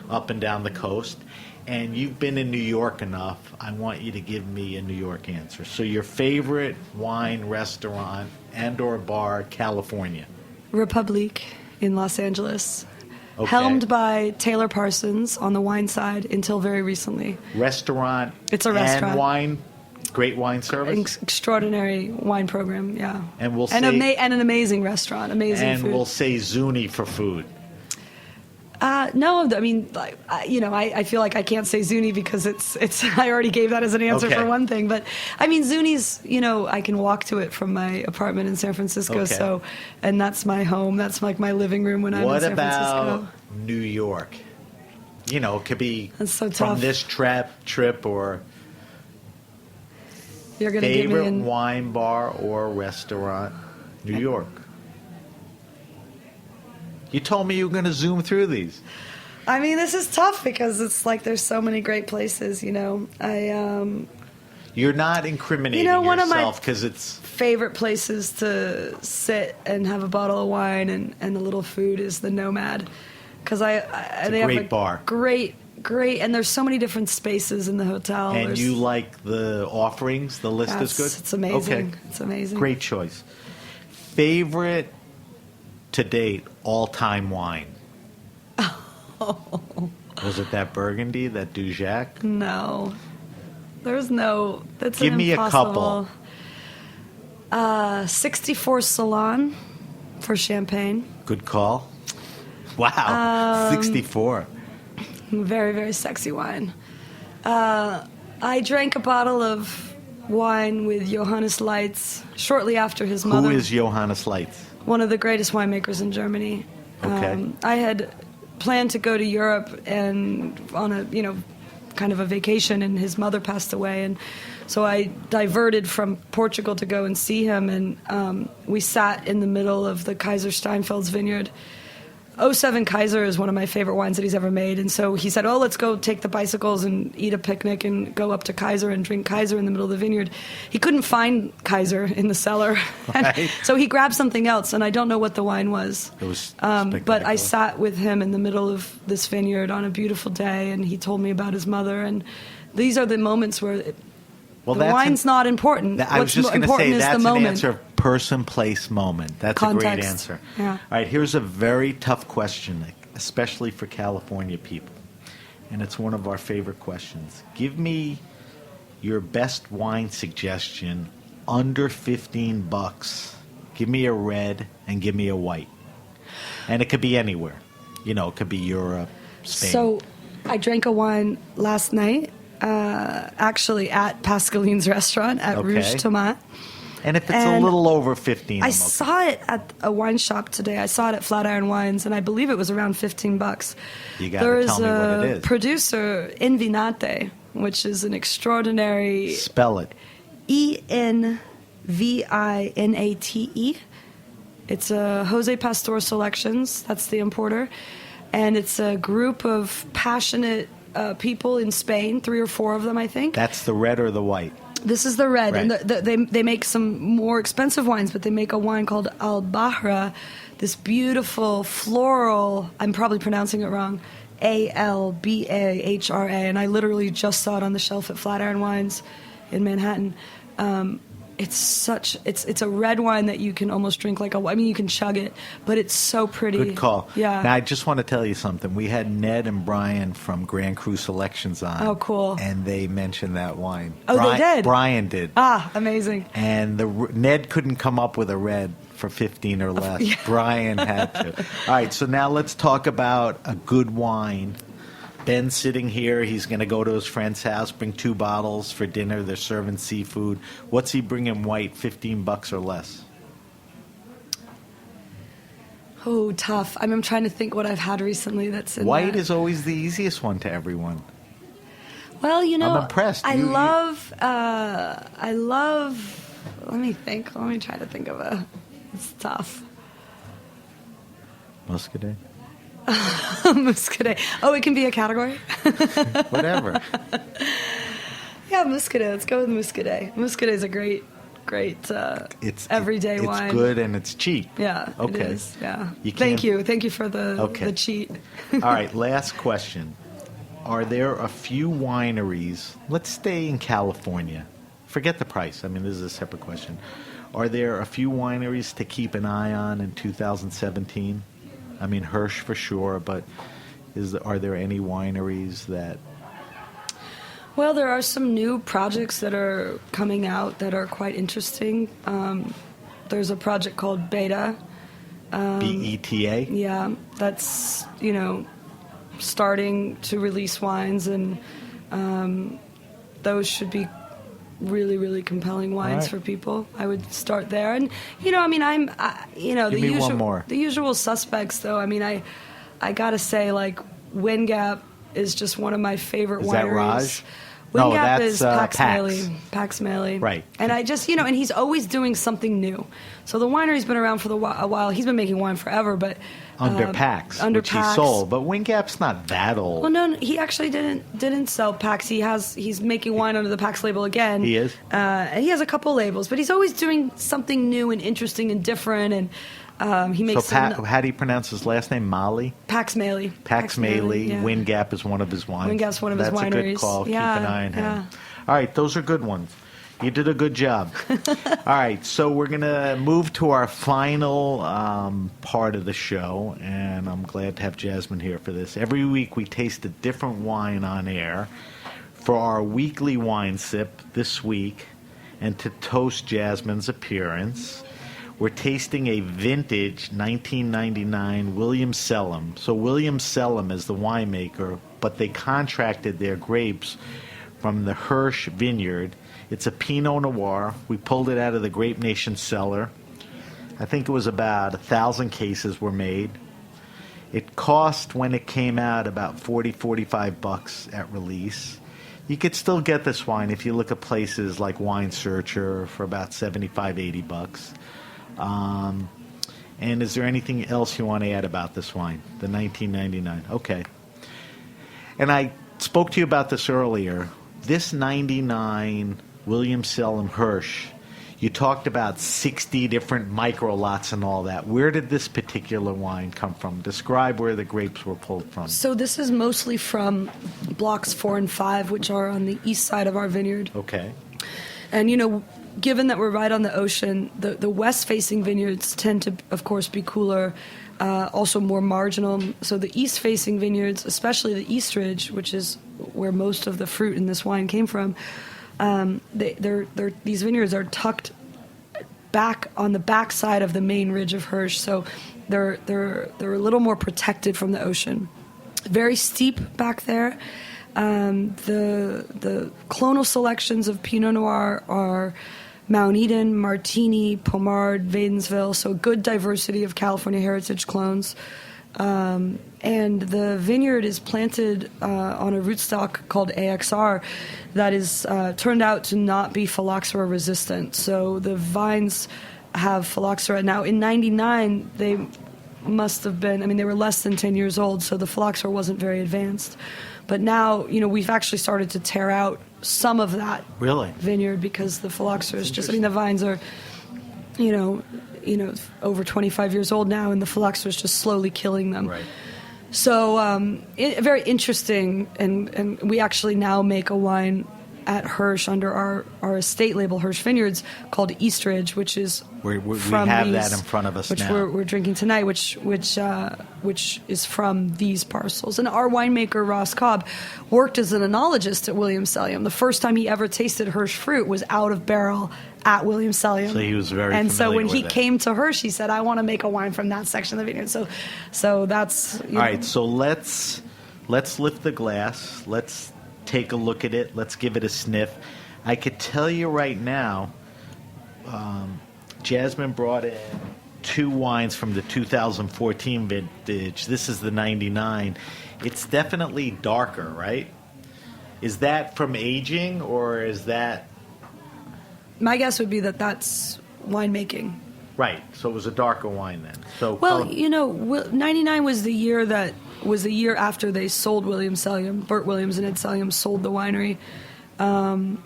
up and down the coast. And you've been in New York enough. I want you to give me a New York answer. So your favorite wine restaurant and or bar, California.
Republique in Los Angeles.
Okay.
Helmed by Taylor Parsons on the wine side until very recently.
Restaurant.
It's a restaurant.
And wine. Great wine service.
Extraordinary wine program, yeah.
And we'll
and
say
an amazing restaurant, amazing
and
food.
we'll say Zuni for food.
No, I mean, I feel like I can't say Zuni because it's. I already gave that as an answer
Okay.
for one thing, but I mean, Zuni's. I can walk to it from my apartment in San Francisco.
Okay.
So, and that's my home. That's like my living room when I'm in San Francisco.
What about New York? It could be
That's so
from
tough.
this trip or
You're gonna give me
favorite
an.
wine bar or restaurant, New York. You told me you were going to zoom through these.
I mean, this is tough because it's like there's so many great places. You're not incriminating one of my
yourself because it's
favorite places to sit and have a bottle of wine and a little food is the Nomad, because they have
great
a
bar.
great, and there's so many different spaces in the hotel.
and
There's-
you like the offerings. The list is
Yes,
good.
It's amazing.
Okay.
It's amazing.
Great choice. Favorite to date all-time wine. Was it that Burgundy, that Dujac?
No, there's no. That's
Give
an
me a
impossible. 64 Salon for Champagne.
Good call. Wow, 64.
Very, very sexy wine. I drank a bottle of wine with Johannes Leitz shortly after his mother.
Who is Johannes Leitz?
One of the greatest winemakers in Germany.
Okay.
I had planned to go to Europe and on a kind of a vacation, and his mother passed away, and so I diverted from Portugal to go and see him, and we sat in the middle of the Kaiser Steinfeld's vineyard. 07 Kaiser is one of my favorite wines that he's ever made, and so he said, let's go take the bicycles and eat a picnic and go up to Kaiser and drink Kaiser in the middle of the vineyard. He couldn't find Kaiser in the cellar,
Right.
so he grabbed something else, and I don't know what the wine was.
It was
But I
spectacular.
sat with him in the middle of this vineyard on a beautiful day, and he told me about his mother, and these are the moments where
Well,
the
that's
wine's not important.
I was
What's
just going to
important
say
is
that's
the
an
moment.
answer of person, place, moment. That's a great
Context.
answer.
Yeah.
All right, here's a very tough question, especially for California people, and it's one of our favorite questions. Give me your best wine suggestion under $15. Give me a red and give me a white, and it could be anywhere. It could be Europe, Spain.
So I drank a wine last night, actually at Pascaline's restaurant at
Okay.
Rouge Tomate.
and if it's a
and
little over 15,
I
I'm okay.
saw it at a wine shop today. I saw it at Flatiron Wines, and I believe it was around $15.
You gotta
There is
tell me what it is.
a producer, Invinate, which is an extraordinary
Spell it.
ENVINATE. It's a Jose Pastor Selections. That's the importer. And it's a group of passionate people in Spain, 3 or 4 of them, I think.
That's the red or the white?
This is the red.
Right.
And they make some more expensive wines, but they make a wine called Albahra, this beautiful floral, I'm probably pronouncing it wrong, Albahra. And I literally just saw it on the shelf at Flatiron Wines in Manhattan. It's a red wine that you can almost drink like you can chug it, but it's so pretty.
Good call.
Yeah.
Now, I just want to tell you something. We had Ned and Brian from Grand Cru Selections on.
Oh, cool.
And they mentioned that wine.
Oh, they did?
Brian did.
Ah, amazing.
And Ned couldn't come up with a red for 15 or less.
Yeah.
Brian had to. All right, so now let's talk about a good wine. Ben's sitting here. He's going to go to his friend's house, bring 2 bottles for dinner. They're serving seafood. What's he bringing white, $15 or less?
Oh, tough. I'm trying to think what I've had recently that's in
White
that.
is always the easiest one to everyone.
Well,
I'm impressed.
I love. Let me think. Let me try to think of a. It's tough.
Muscadet?
Muscadet. Oh, it can be a category?
Whatever.
Yeah, Muscadet. Let's go with Muscadet. Muscadet is a great
It's
everyday wine.
It's good and it's cheap.
Yeah,
Okay.
it is. Yeah.
You
Thank you. Thank you for the cheat.
All right, last question. Are there a few wineries, let's stay in California. Forget the price. I mean, this is a separate question. Are there a few wineries to keep an eye on in 2017? I mean, Hirsch for sure, but are there any wineries that...
Well, there are some new projects that are coming out that are quite interesting. There's a project called Beta.
BETA?
Yeah, that's, starting to release wines, and those should be really, really compelling wines for people. I would start there. And,
Give me one more.
The usual suspects, though. I mean, I got to say, like, Wingap is just one of my favorite wineries.
Is that Raj?
Wingap
that's
is Pax Maley. Pax Maley.
Right.
And I just, and he's always doing something new. So the winery's been around for a while. He's been making wine forever, but...
Under Pax, which he sold. But Wingap's not that old.
Well, no, he actually didn't sell Pax. He's making wine under the Pax label again.
He is?
And he has a couple labels, but he's always doing something new and interesting and different, and he makes...
So how do you pronounce his last name? Mali?
Pax Maley.
Pax Maley.
Yeah.
Wingap is one of his wines.
Wingap's one of his wineries.
That's a good call.
Yeah,
Keep an eye on him.
yeah.
All right, those are good ones. You did a good job. All right, so we're going to move to our final part of the show, and I'm glad to have Jasmine here for this. Every week we taste a different wine on air. For our weekly wine sip this week, and to toast Jasmine's appearance, we're tasting a vintage 1999 William Sellem. So William Sellem is the winemaker, but they contracted their grapes from the Hirsch Vineyard. It's a Pinot Noir. We pulled it out of the Grape Nation cellar. I think it was about 1,000 cases were made. It cost, when it came out, about $45 at release. You could still get this wine if you look at places like Wine Searcher for about $75-80. And is there anything else you want to add about this wine, the 1999? Okay. And I spoke to you about this earlier. This 99 William Sellem Hirsch, you talked about 60 different micro lots and all that. Where did this particular wine come from? Describe where the grapes were pulled from.
So this is mostly from blocks 4 and 5, which are on the east side of our vineyard.
Okay.
And, given that we're right on the ocean, the west-facing vineyards tend to, of course, be cooler, also more marginal. So the east-facing vineyards, especially the East Ridge, which is where most of the fruit in this wine came from, these vineyards are tucked back on the back side of the main ridge of Hirsch, so they're a little more protected from the ocean. Very steep back there. The clonal selections of Pinot Noir are Mount Eden, Martini, Pommard, Wädenswil, so good diversity of California heritage clones. And the vineyard is planted on a rootstock called AXR that is turned out to not be phylloxera resistant. So the vines have phylloxera. Now, in 99, they must have been, they were less than 10 years old, so the phylloxera wasn't very advanced. But now, we've actually started to tear out some of that vineyard because the phylloxera is just, the vines are, over 25 years old now, and the phylloxera is just slowly killing them.
Right.
So very interesting, and we actually now make a wine at Hirsch under our estate label, Hirsch Vineyards, called East Ridge, which is
we
from
have
these,
that in front of us
which
now.
we're drinking tonight, which is from these parcels. And our winemaker Ross Cobb worked as an enologist at William Sellem. The first time he ever tasted Hirsch fruit was out of barrel at William Sellem.
So he was very
and so when he
with it.
came to Hirsch, he said, "I want to make a wine from that section of the vineyard." So that's
all right. So let's lift the glass. Let's take a look at it. Let's give it a sniff. I could tell you right now, Jasmine brought in 2 wines from the 2014 vintage. This is the 99. It's definitely darker, right? Is that from aging, or is that...
My guess would be that that's winemaking.
Right. So it was a darker wine then. So
Well, 99 was the year after they sold Williams Sellium. Bert Williams and Ed Sellium sold the winery. And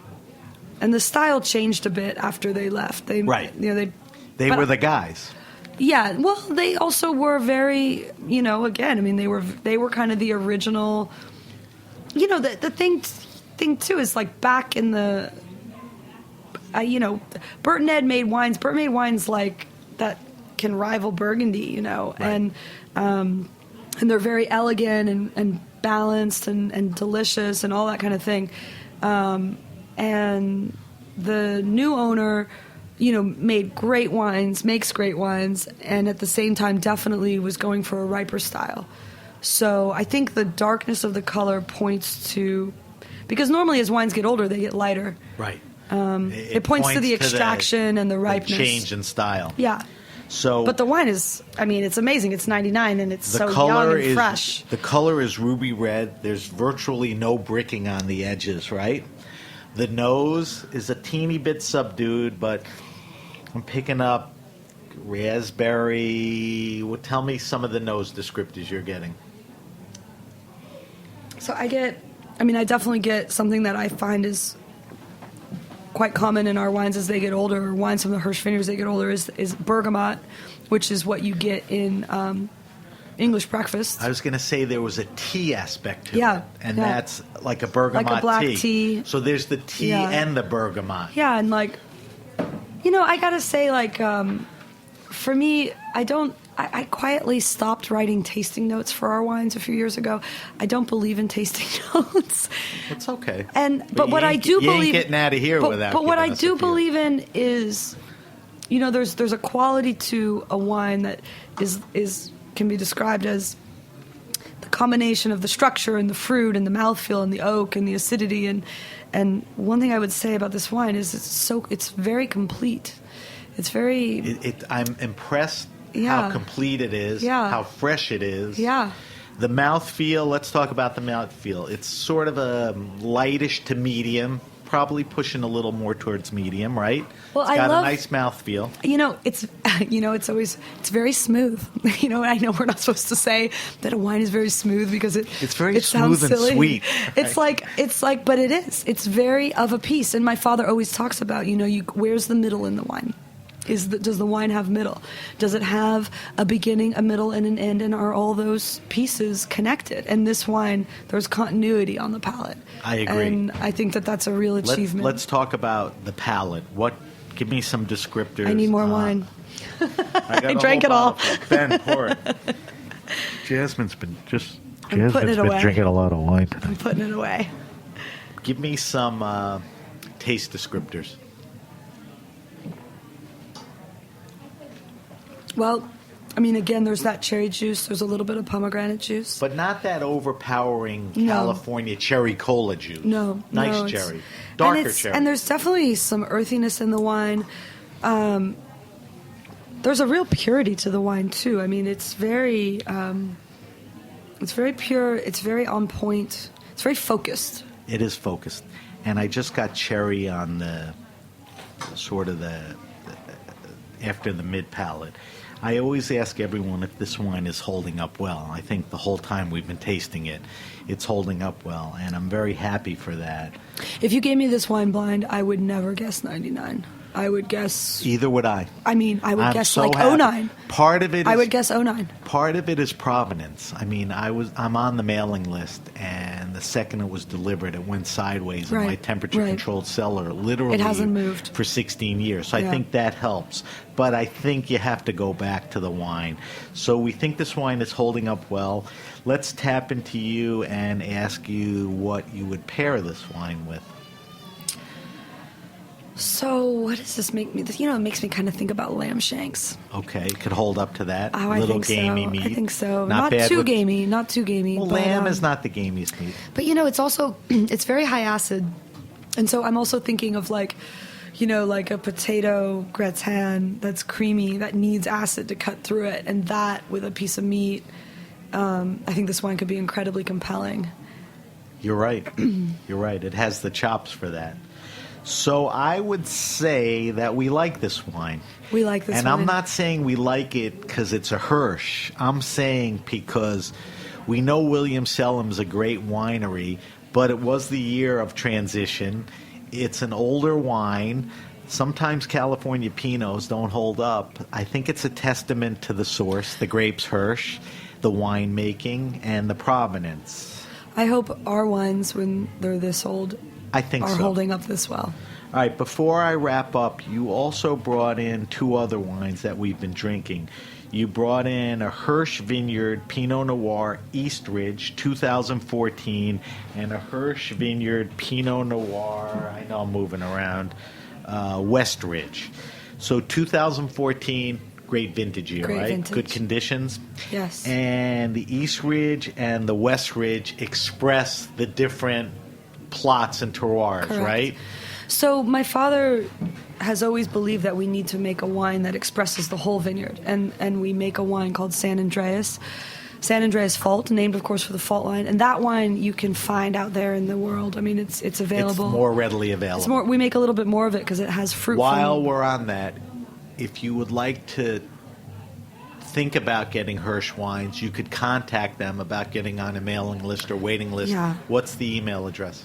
the style changed a bit after they left. They
Right. They
but-
were the guys.
Yeah, well, they also were very, again, I mean, they were kind of the original. The thing too is like back in the, Bert and Ed made wines. Bert made wines like that can rival Burgundy,
Right.
and they're very elegant and balanced and delicious and all that kind of thing. And the new owner, made great wines, makes great wines, and at the same time definitely was going for a riper style. So I think the darkness of the color points to, because normally as wines get older, they get lighter.
Right.
It points to the extraction and the ripeness.
The change in style.
Yeah.
So,
But the wine is, it's amazing. It's 99 and it's
the
so
color
young and fresh.
The color is ruby red. There's virtually no bricking on the edges, right? The nose is a teeny bit subdued, but I'm picking up raspberry. Well, tell me some of the nose descriptors you're getting.
So I definitely get something that I find is quite common in our wines as they get older, or wines from the Hirsch Vineyards as they get older, is bergamot, which is what you get in English breakfast.
I was going to say there was a tea aspect to
Yeah,
it, and
yeah.
that's like a bergamot
Like a black tea.
So there's the tea
Yeah.
and the bergamot.
Yeah, and I gotta say, for me, I quietly stopped writing tasting notes for our wines a few years ago. I don't believe in tasting notes.
It's okay.
But what I do
you
believe,
ain't getting out of here without.
But what I
giving us
do
a few.
believe in is, there's a quality to a wine that can be described as the combination of the structure and the fruit and the mouthfeel and the oak and the acidity and one thing I would say about this wine is it's very complete. It's very.
I'm impressed
Yeah.
how complete it is.
Yeah.
How fresh it is.
Yeah.
The mouthfeel. Let's talk about the mouthfeel. It's sort of a lightish to medium. Probably pushing a little more towards medium, right?
Well,
It's got a nice mouthfeel.
It's very smooth. I know we're not supposed to say that a wine is very smooth because
It's very
sounds
smooth and
silly.
sweet.
It's like, but it is. It's very of a piece. And my father always talks about, where's the middle in the wine? Does the wine have middle? Does it have a beginning, a middle, and an end? And are all those pieces connected? And this wine, there's continuity on the palate.
I agree.
And I think that's a real achievement.
Let's talk about the palate. Give me some descriptors.
I need more wine.
I
drank it all.
Ben, pour it. Jasmine's
putting
been
it away.
drinking a lot of wine tonight.
I'm putting it away.
Give me some taste descriptors.
Well, again, there's that cherry juice. There's a little bit of pomegranate juice.
But not that overpowering
No.
California cherry cola juice.
No.
Nice
no,
cherry. Darker
and
cherry.
And there's definitely some earthiness in the wine. There's a real purity to the wine, too. It's very pure. It's very on point. It's very focused.
It is focused. And I just got cherry on the sort of after the mid palate. I always ask everyone if this wine is holding up well. I think the whole time we've been tasting it, it's holding up well, and I'm very happy for that.
If you gave me this wine blind, I would never guess 99. I would guess.
Either would I.
I would
I'm
guess
so
like
happy.
09.
Part of it.
I would guess 09.
Part of it is provenance. I'm on the mailing list, and the second it was delivered, it went sideways in my
Right,
temperature-controlled cellar, literally.
It hasn't moved.
For 16 years. So I
Yeah.
think that helps. But I think you have to go back to the wine. So we think this wine is holding up well. Let's tap into you and ask you what you would pair this wine with.
So what does this make me? It makes me kind of think about lamb shanks.
Okay, could hold up to that.
Oh, I
Little
think
gamey
so.
meat.
I think so.
Not
Not
bad
too
with-
gamey. Not too gamey.
Well,
but,
lamb is not the gamiest meat.
But it's also it's very high acid, and so I'm also thinking of like a potato gratin that's creamy that needs acid to cut through it, and that with a piece of meat. I think this wine could be incredibly compelling.
You're right. You're right. It has the chops for that. So I would say that we like this wine.
We like this
and
wine.
I'm not saying we like it because it's a Hirsch. I'm saying because we know William Sellam's a great winery, but it was the year of transition. It's an older wine. Sometimes California Pinots don't hold up. I think it's a testament to the source, the grapes Hirsch, the winemaking, and the provenance.
I hope our wines, when they're this old,
I think
are
so.
holding up this well.
All right, before I wrap up, you also brought in two other wines that we've been drinking. You brought in a Hirsch Vineyard Pinot Noir East Ridge 2014 and a Hirsch Vineyard Pinot Noir, I know I'm moving around, West Ridge. So 2014, great vintage year,
Great
right?
vintage.
Good conditions.
Yes.
And the East Ridge and the West Ridge express the different plots and terroirs,
Correct.
right?
So my father has always believed that we need to make a wine that expresses the whole vineyard, and we make a wine called San Andreas Fault, named of course for the fault line, and that wine you can find out there in the world. I mean, it's available.
It's more readily available.
It's more. We make a little bit more of it because it has fruit.
While
from,
we're on that, if you would like to think about getting Hirsch wines, you could contact them about getting on a mailing list or waiting list.
Yeah.
What's the email address?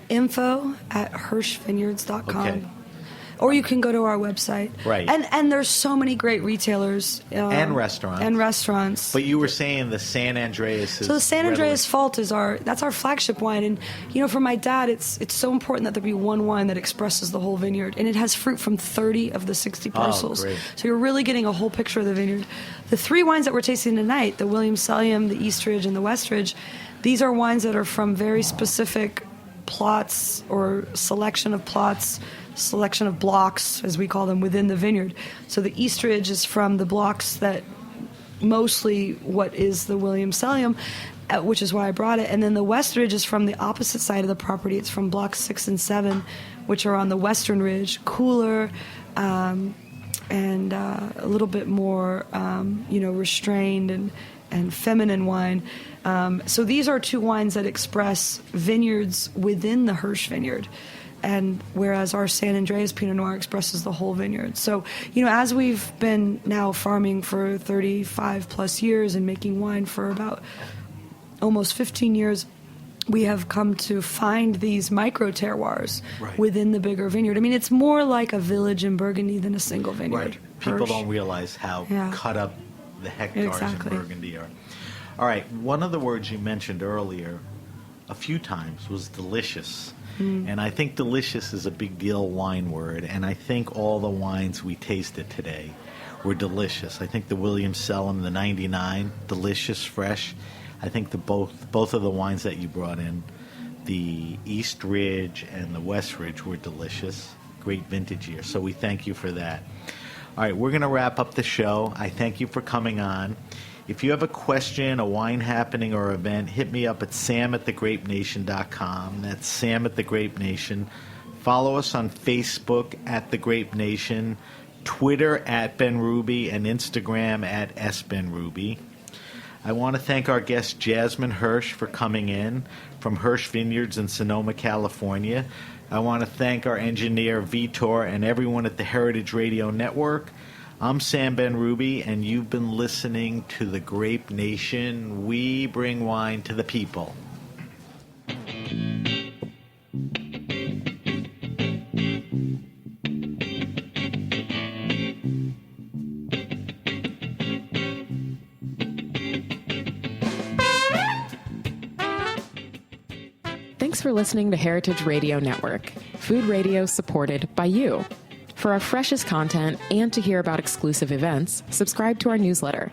info@hirschvineyards.com.
Okay.
Or you can go to our website.
Right.
And there's so many great retailers.
And restaurants.
And restaurants.
But you were saying the San Andreas is
So the San Andreas
readily-
Fault is that's our flagship wine, and for my dad, it's so important that there be one wine that expresses the whole vineyard, and it has fruit from 30 of the 60 parcels.
great.
So you're really getting a whole picture of the vineyard. The three wines that we're tasting tonight, the William Sellam, the East Ridge, and the West Ridge, these are wines that are from very specific plots or selection of blocks, as we call them, within the vineyard. So the East Ridge is from the blocks that mostly what is the William Sellam, which is why I brought it. And then the West Ridge is from the opposite side of the property. It's from blocks 6 and 7, which are on the Western Ridge, cooler and a little bit more, restrained and feminine wine. So these are two wines that express vineyards within the Hirsch Vineyard. And whereas our San Andreas Pinot Noir expresses the whole vineyard. So, as we've been now farming for 35 plus years and making wine for about almost 15 years, we have come to find these micro terroirs within the bigger vineyard. I mean, it's more like a village in Burgundy than a single vineyard.
Right. People
Hirsch.
don't realize how cut up the hectares
Exactly.
in Burgundy are. All right. One of the words you mentioned earlier a few times was delicious. And I think delicious is a big deal wine word, and I think all the wines we tasted today were delicious. I think the William Sellam, the 99, delicious, fresh. I think both of the wines that you brought in, the East Ridge and the West Ridge, were delicious. Great vintage year, so we thank you for that. All right, we're going to wrap up the show. I thank you for coming on. If you have a question, a wine happening, or event, hit me up at sam@thegrapenation.com. That's Sam at The Grape Nation. Follow us on Facebook at The Grape Nation, Twitter at Ben Ruby, and Instagram at SBenRuby. I want to thank our guest Jasmine Hirsch for coming in from Hirsch Vineyards in Sonoma, California. I want to thank our engineer Vitor and everyone at the Heritage Radio Network. I'm Sam Ben Ruby, and you've been listening to The Grape Nation. We bring wine to the people.
Thanks for listening to Heritage Radio Network, food radio supported by you. For our freshest content and to hear about exclusive events, subscribe to our newsletter.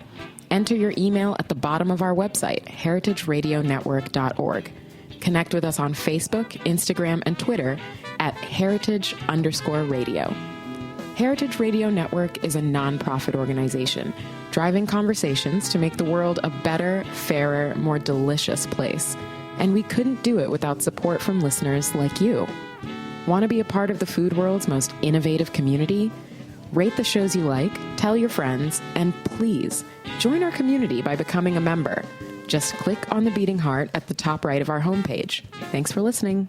Enter your email at the bottom of our website, heritageradionetwork.org. Connect with us on Facebook, Instagram, and Twitter at heritage_radio. Heritage Radio Network is a nonprofit organization driving conversations to make the world a better, fairer, more delicious place. And we couldn't do it without support from listeners like you. Want to be a part of the food world's most innovative community? Rate the shows you like, tell your friends, and please join our community by becoming a member. Just click on the beating heart at the top right of our homepage. Thanks for listening.